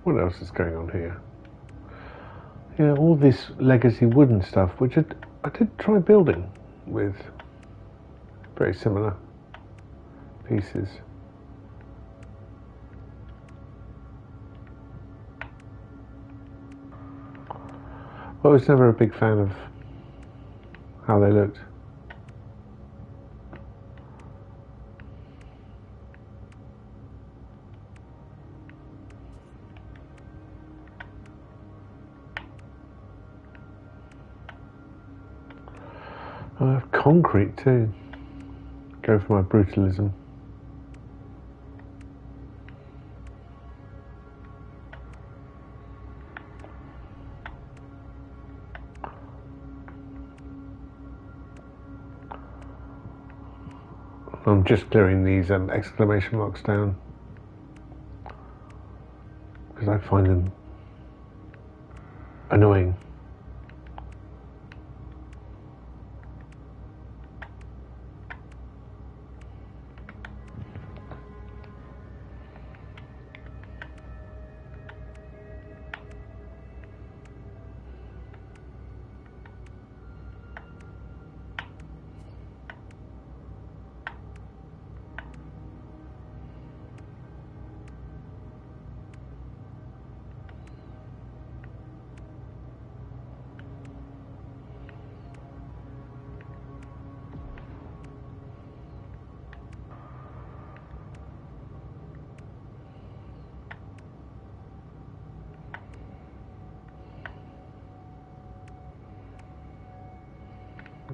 What else is going on here? Yeah, all this legacy wooden stuff, which I did try building with. Very similar. pieces. I was never a big fan of how they looked. I have concrete too. Go for my brutalism. I'm just clearing these exclamation marks down because I find them annoying.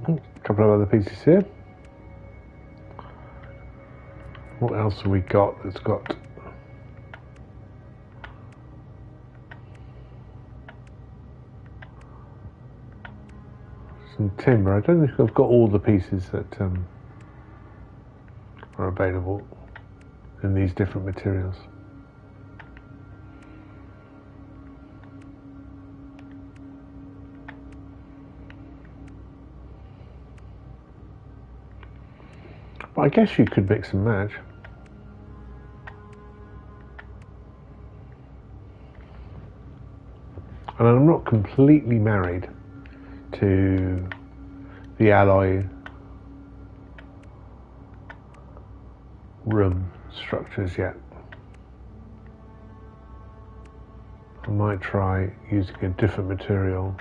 A couple of other pieces here. What else have we got that's got some timber? I don't think I've got all the pieces that are available in these different materials. But I guess you could mix and match. And I'm not completely married to the alloy room structures yet. I might try using a different material.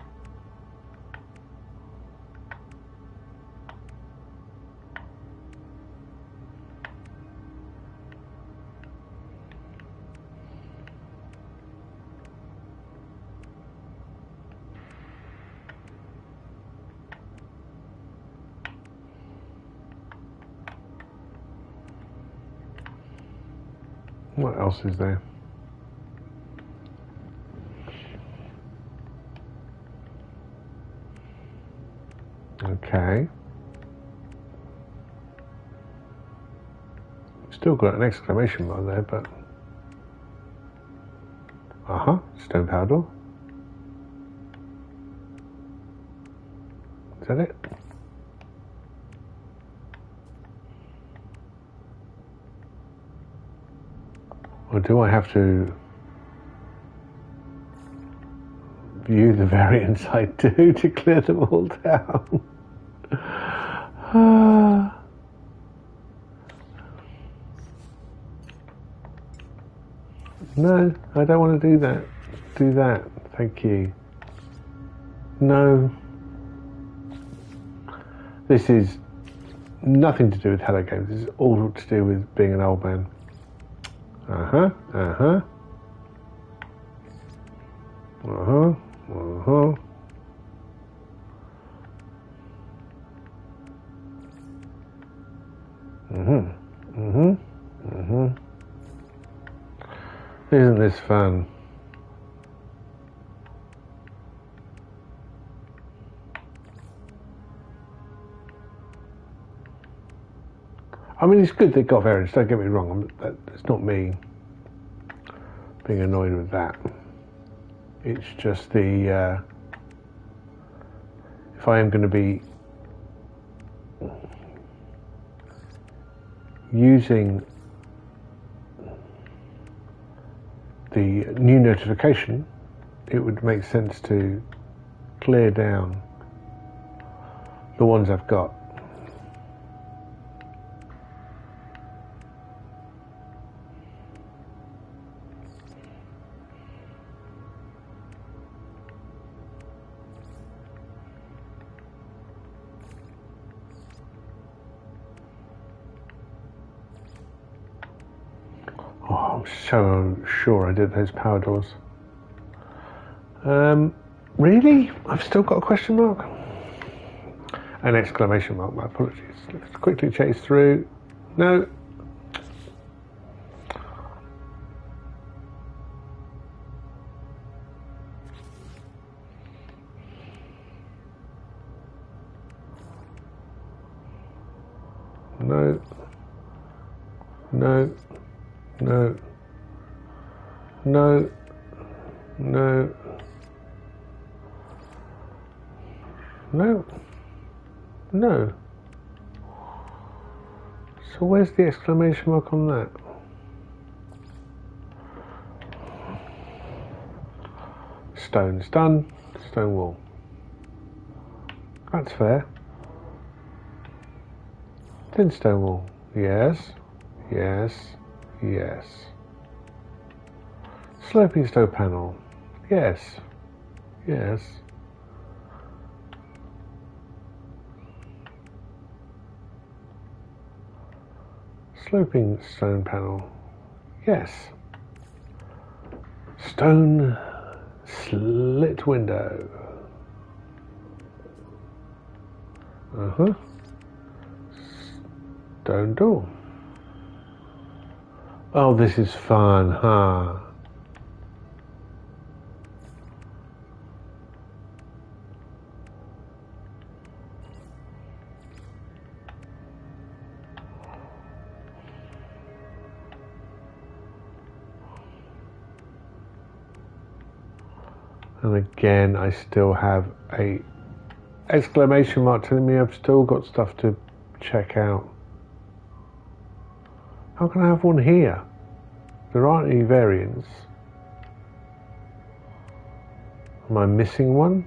What else is there? Okay. Still got an exclamation mark there, but... stone power door. Is that it? Or do I have to view the variants I do to clear them all down? No, I don't want to do that. Do that, thank you. No. This is nothing to do with Hello Games. This is all to do with being an old man. Mhm. Isn't this fun? I mean, it's good they got variants, don't get me wrong. It's not me being annoyed with that. It's just the... if I am going to be using the new notification, it would make sense to clear down the ones I've got. so sure I did those power doors. Really? I've still got a question mark? An exclamation mark, my apologies. Let's quickly chase through. No. No. No. No. No. No. No. No. So where's the exclamation mark on that? Stone's done. Stone wall. That's fair. Thin stone wall. Yes. Yes. Yes. Sloping stone panel. Yes. Yes. Sloping stone panel. Yes. Stone slit window. Stone door. Oh, this is fun, huh? And again, I still have a exclamation mark telling me I've still got stuff to check out. How can I have one here? There aren't any variants. Am I missing one?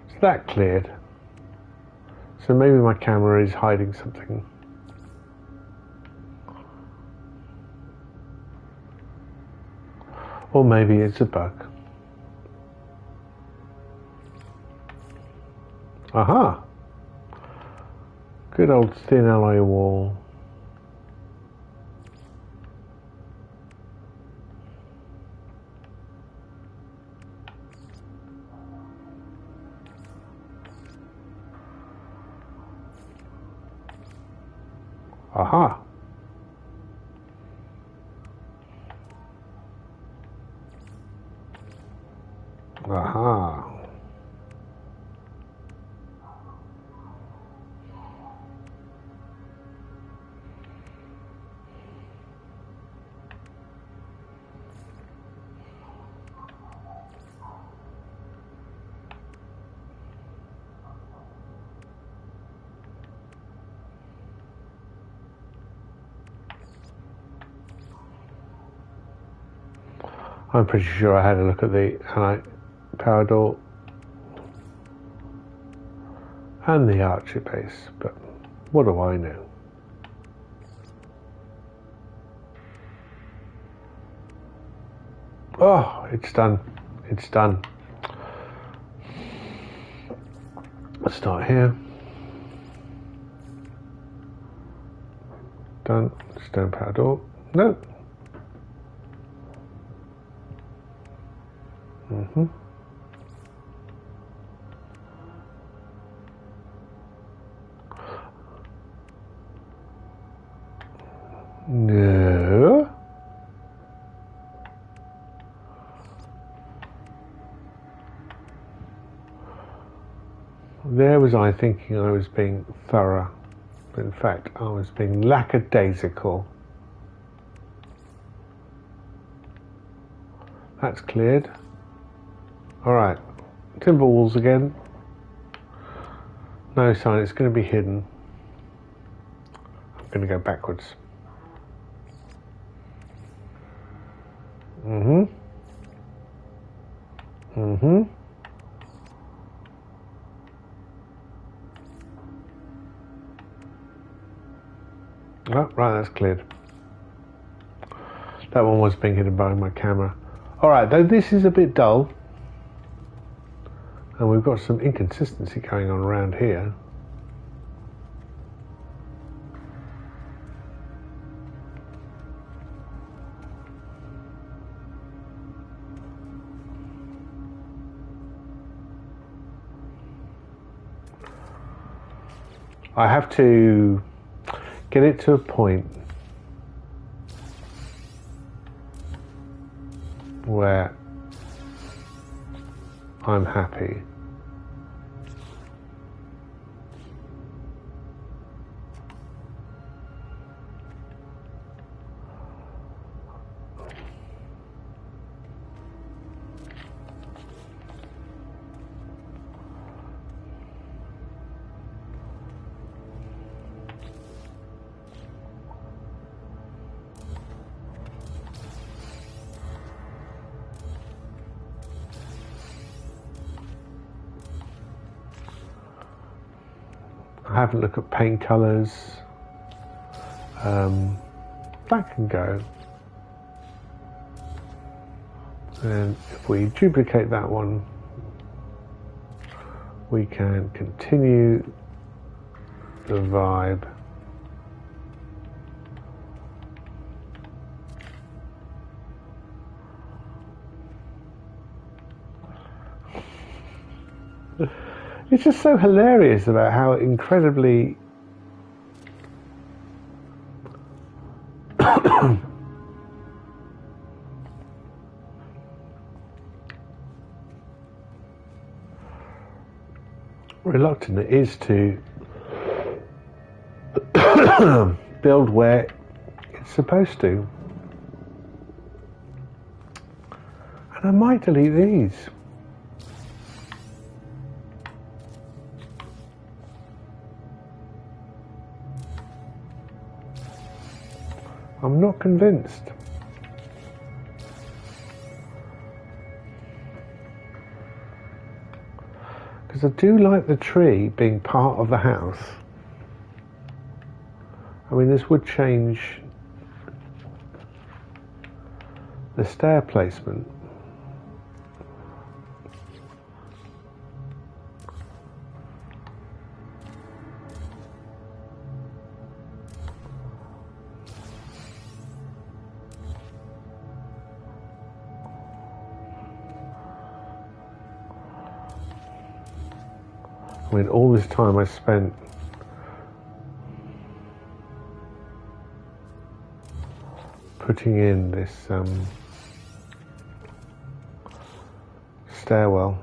Is that cleared? So maybe my camera is hiding something. Or maybe it's a bug. Aha! Good old thin alloy wall. Aha! Aha! I'm pretty sure I had a look at the power door and the archer base, but what do I know? Oh, it's done. It's done. Let's start here. Done. Stone power door. No. No. There was I thinking I was being thorough. In fact, I was being lackadaisical. That's cleared. Alright, timber walls again. No sign, it's going to be hidden. I'm going to go backwards. Oh, right, that's cleared. That one was being hidden by my camera. Alright, though this is a bit dull, And we've got some inconsistency going on around here. I have to get it to a point where I'm happy. I haven't looked at paint colours. That can go. And if we duplicate that one, we can continue the vibe. It's just so hilarious about how incredibly reluctant it is to build where it's supposed to. And I might delete these. I'm not convinced. Because I do like the tree being part of the house. I mean, this would change the stair placement. I mean, all this time I spent putting in this stairwell.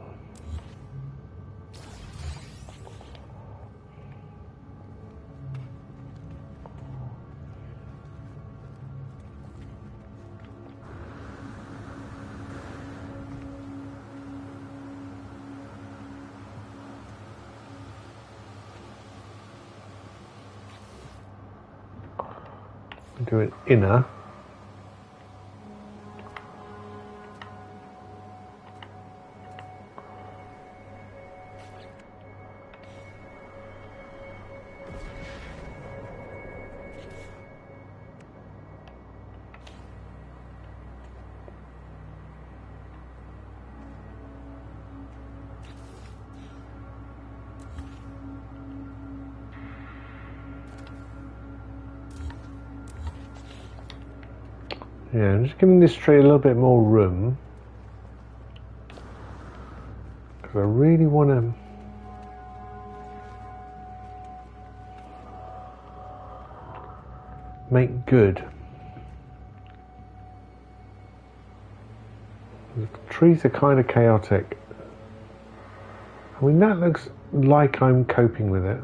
Do an inner. Yeah, I'm just giving this tree a little bit more room because I really want to make good. The trees are kind of chaotic. I mean, that looks like I'm coping with it.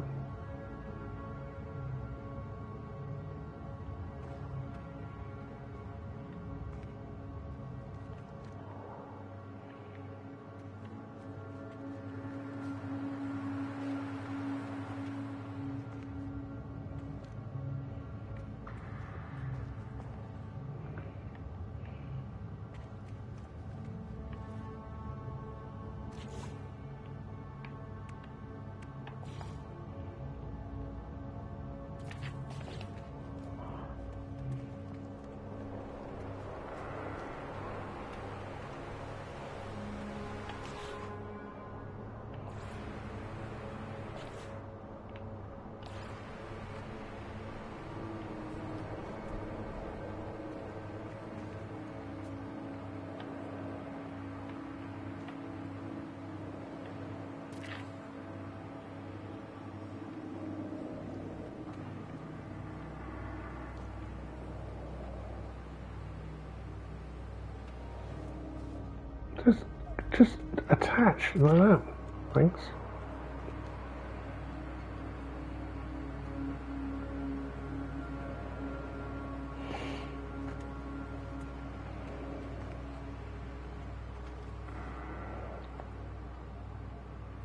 Just attach like that. Thanks.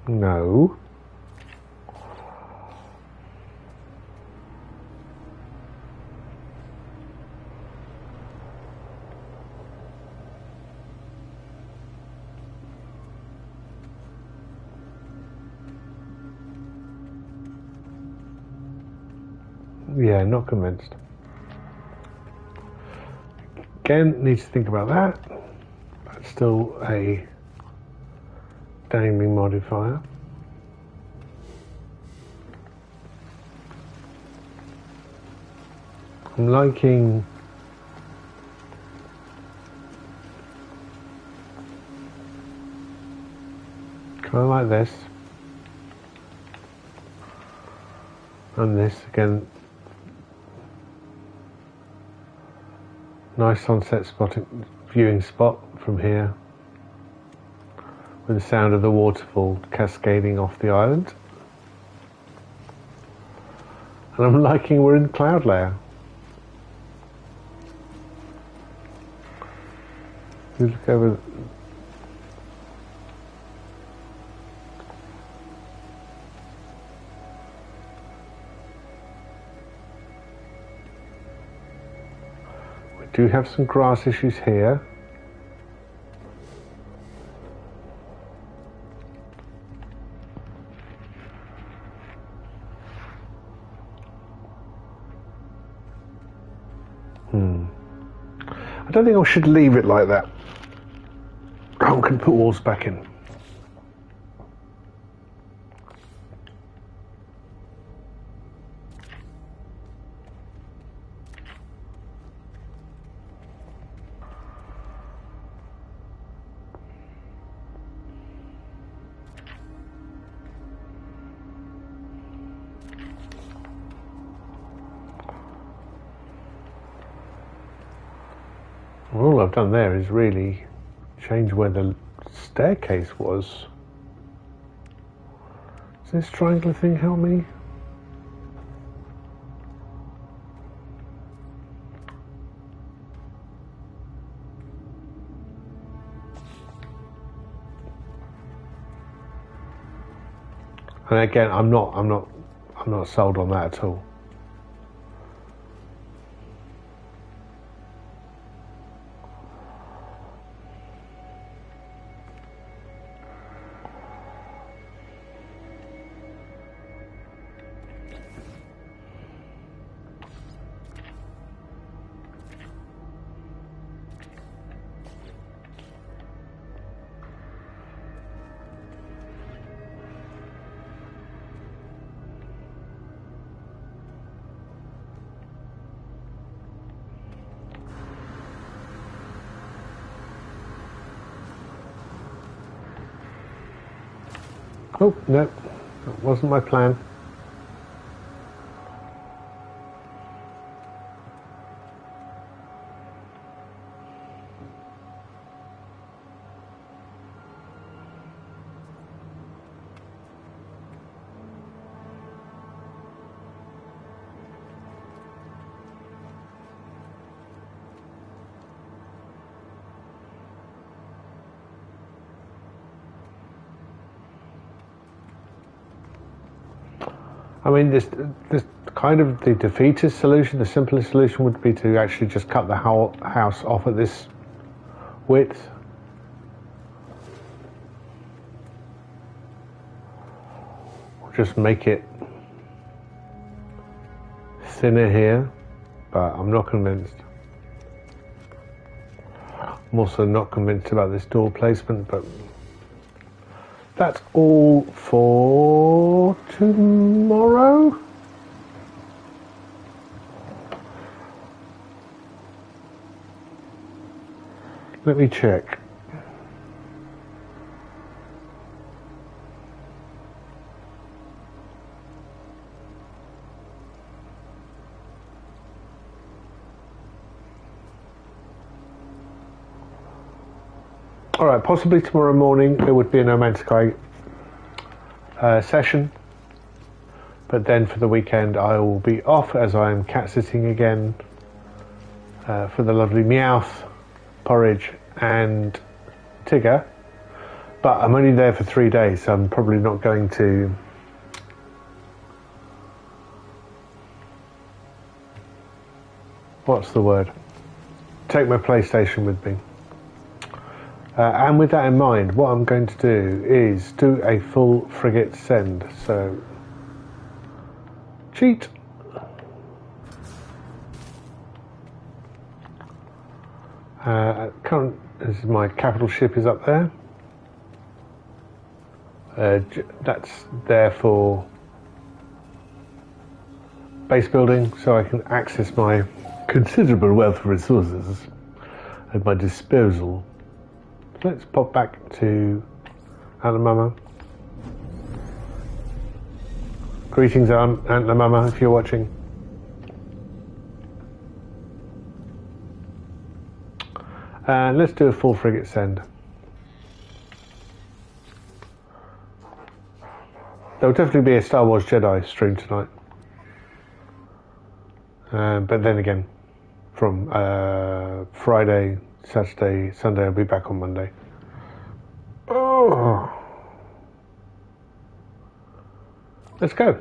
No. Yeah, not convinced. Again, needs to think about that. That's still a dangling modifier. I'm liking kind of like this. And this again. Nice sunset viewing spot from here with the sound of the waterfall cascading off the island. And I'm liking we're in cloud layer. You look over. Do have some grass issues here. I don't think I should leave it like that. I can put walls back in. All I've done there is really change where the staircase was. Does this triangular thing help me? And again, I'm not sold on that at all. Oh, no, that wasn't my plan. I mean, this kind of the defeatist solution, the simplest solution would be to actually just cut the whole house off at this width. Or just make it thinner here, but I'm not convinced. I'm also not convinced about this door placement, but that's all for tomorrow. Let me check. All right, possibly tomorrow morning there would be a No Man's Sky session, but then for the weekend I will be off as I am cat sitting again for the lovely Meowth, Porridge and Tigger. But I'm only there for 3 days, so I'm probably not going to take my PlayStation with me. And with that in mind, what I'm going to do is do a full frigate send. So, cheat. Current, this is my capital ship is up there. That's there for base building, so I can access my considerable wealth of resources at my disposal. So let's pop back to Mama. Greetings, Aunt Mama, if you're watching. And let's do a full frigate send. There'll definitely be a Star Wars Jedi stream tonight. But then again, from Friday, Saturday, Sunday, I'll be back on Monday. Oh. Let's go.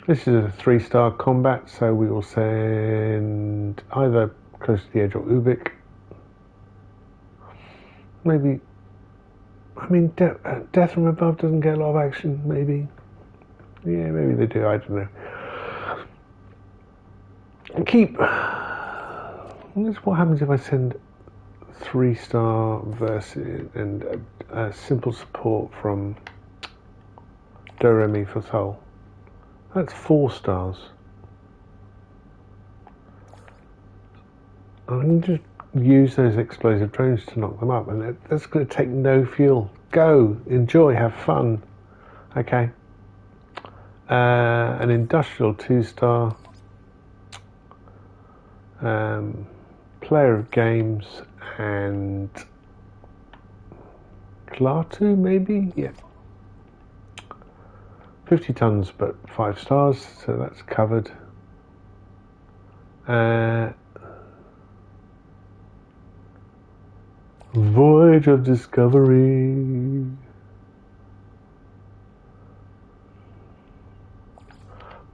This is a 3-star combat, so we will send either close to the edge or Ubik. Maybe, I mean, Death from Above doesn't get a lot of action, maybe. Yeah, maybe they do, I don't know. What happens if I send 3-star versus and simple support from Do Re Mi for Sol? That's 4 stars. I can just use those explosive drones to knock them up, and that's going to take no fuel. Go, enjoy, have fun. Okay. An industrial 2-star. Player of games and Klaatu, maybe? Yeah. 50 tons, but 5 stars, so that's covered. Voyage of Discovery.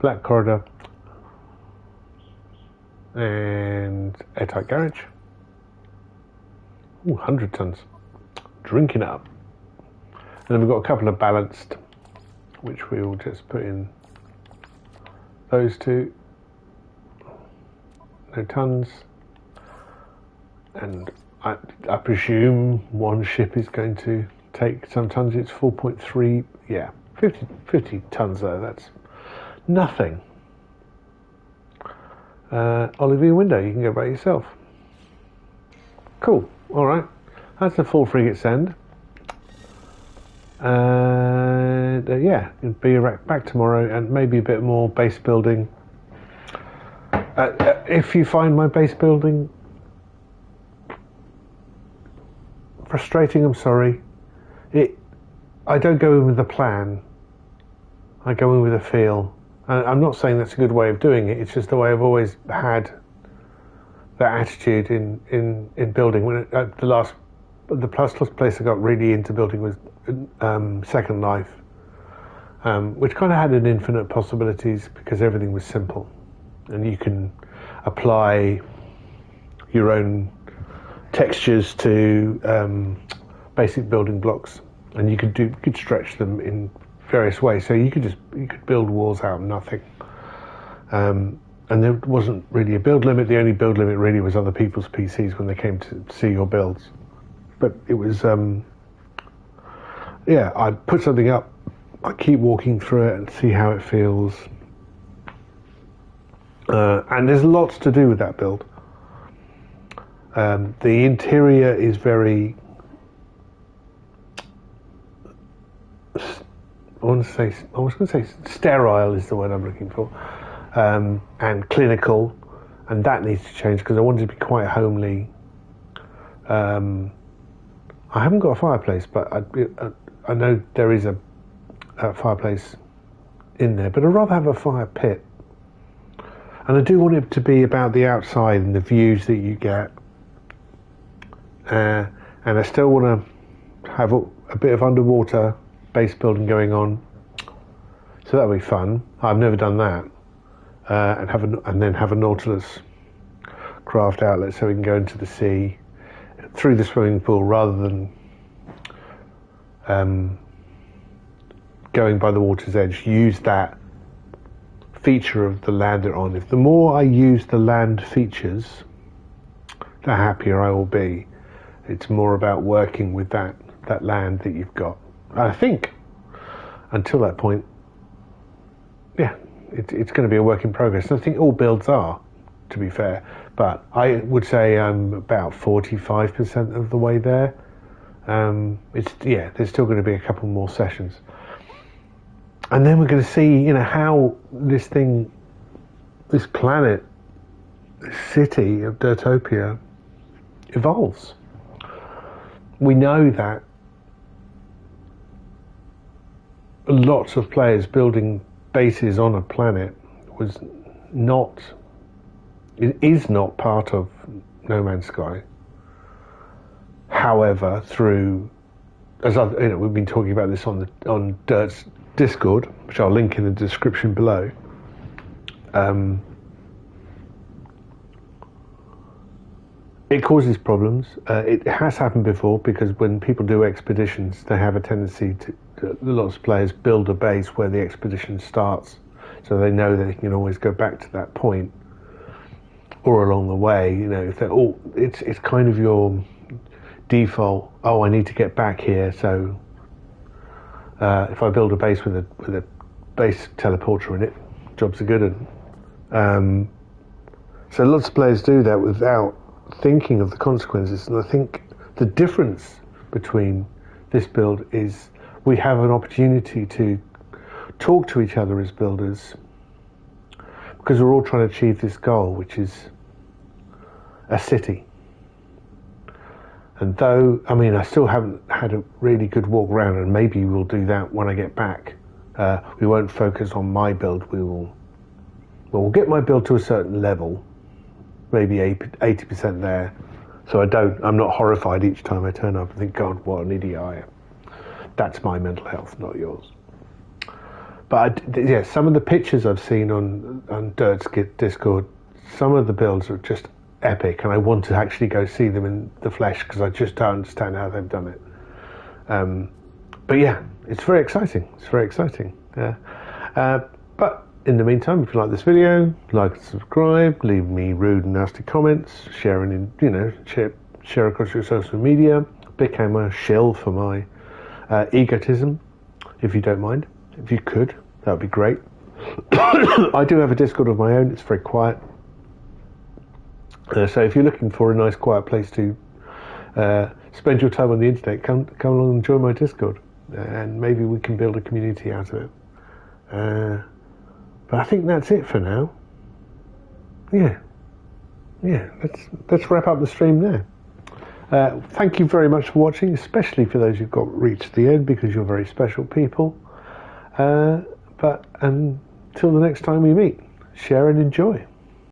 Black Corridor. And airtight garage. Ooh, 100 tons. Drinking up. And then we've got a couple of balanced, which we will just put in those two. No tons. And I presume one ship is going to take some tons. It's 4.3, yeah, 50 tons though. That's nothing. Olivia window, you can go by yourself. Cool. All right, that's the full frigate send. Yeah, it'll be back tomorrow, and maybe a bit more base building. If you find my base building frustrating, I'm sorry. I don't go in with a plan. I go in with a feel. And I'm not saying that's a good way of doing it. It's just the way I've always had that attitude in building. When the plus place I got really into building was Second Life, which kind of had an infinite possibilities because everything was simple, and you can apply your own textures to basic building blocks, and you could stretch them in various ways. So you could build walls out of nothing, and there wasn't really a build limit. The only build limit really was other people's PCs when they came to see your builds. But it was yeah, I put something up, I keep walking through it and see how it feels, and there's lots to do with that build. The interior is very, I was going to say sterile is the word I'm looking for, and clinical, and that needs to change because I want it to be quite homely, I haven't got a fireplace, but I know there is a fireplace in there, but I'd rather have a fire pit. And I do want it to be about the outside and the views that you get. And I still want to have a bit of underwater base building going on. So that'll be fun. I've never done that. And then have a Nautilus craft outlet so we can go into the sea through the swimming pool rather than going by the water's edge. Use that feature of the land they're on. If the more I use the land features, the happier I will be. It's more about working with that land that you've got. I think until that point, yeah, it's going to be a work in progress. I think all builds are, to be fair, but I would say I'm about 45% of the way there. There's still going to be a couple more sessions. And then we're going to see, how this planet, this city of Dirtopia evolves. We know that lots of players building bases on a planet is not part of No Man's Sky. However, we've been talking about this on Dirt's Discord, which I'll link in the description below. It causes problems. It has happened before because when people do expeditions, they have a tendency lots of players build a base where the expedition starts, so they know they can always go back to that point, or along the way. If it's kind of your default. Oh, I need to get back here, so if I build a base with a base teleporter in it, jobs are good. So lots of players do that without thinking of the consequences, and I think the difference between this build is we have an opportunity to talk to each other as builders, because we're all trying to achieve this goal, which is a city. And though, I still haven't had a really good walk around, and maybe we'll do that when I get back. We won't focus on my build. We'll get my build to a certain level, maybe 80% there. So I'm not horrified each time I turn up and think, God, what an idiot I am. That's my mental health, not yours. But some of the pictures I've seen on Dirt's Discord, some of the builds are just epic, and I want to actually go see them in the flesh because I just don't understand how they've done it. But yeah, it's very exciting. It's very exciting. Yeah. But in the meantime, if you like this video, like and subscribe, leave me rude and nasty comments, share across your social media, become a shill for my egotism, if you don't mind. If you could, that would be great. I do have a Discord of my own. It's very quiet. So if you're looking for a nice quiet place to spend your time on the internet, come along and join my Discord, and maybe we can build a community out of it. But I think that's it for now. Yeah, let's wrap up the stream there. Thank you very much for watching, especially for those who've reached the end, because you're very special people. But until the next time we meet, share and enjoy.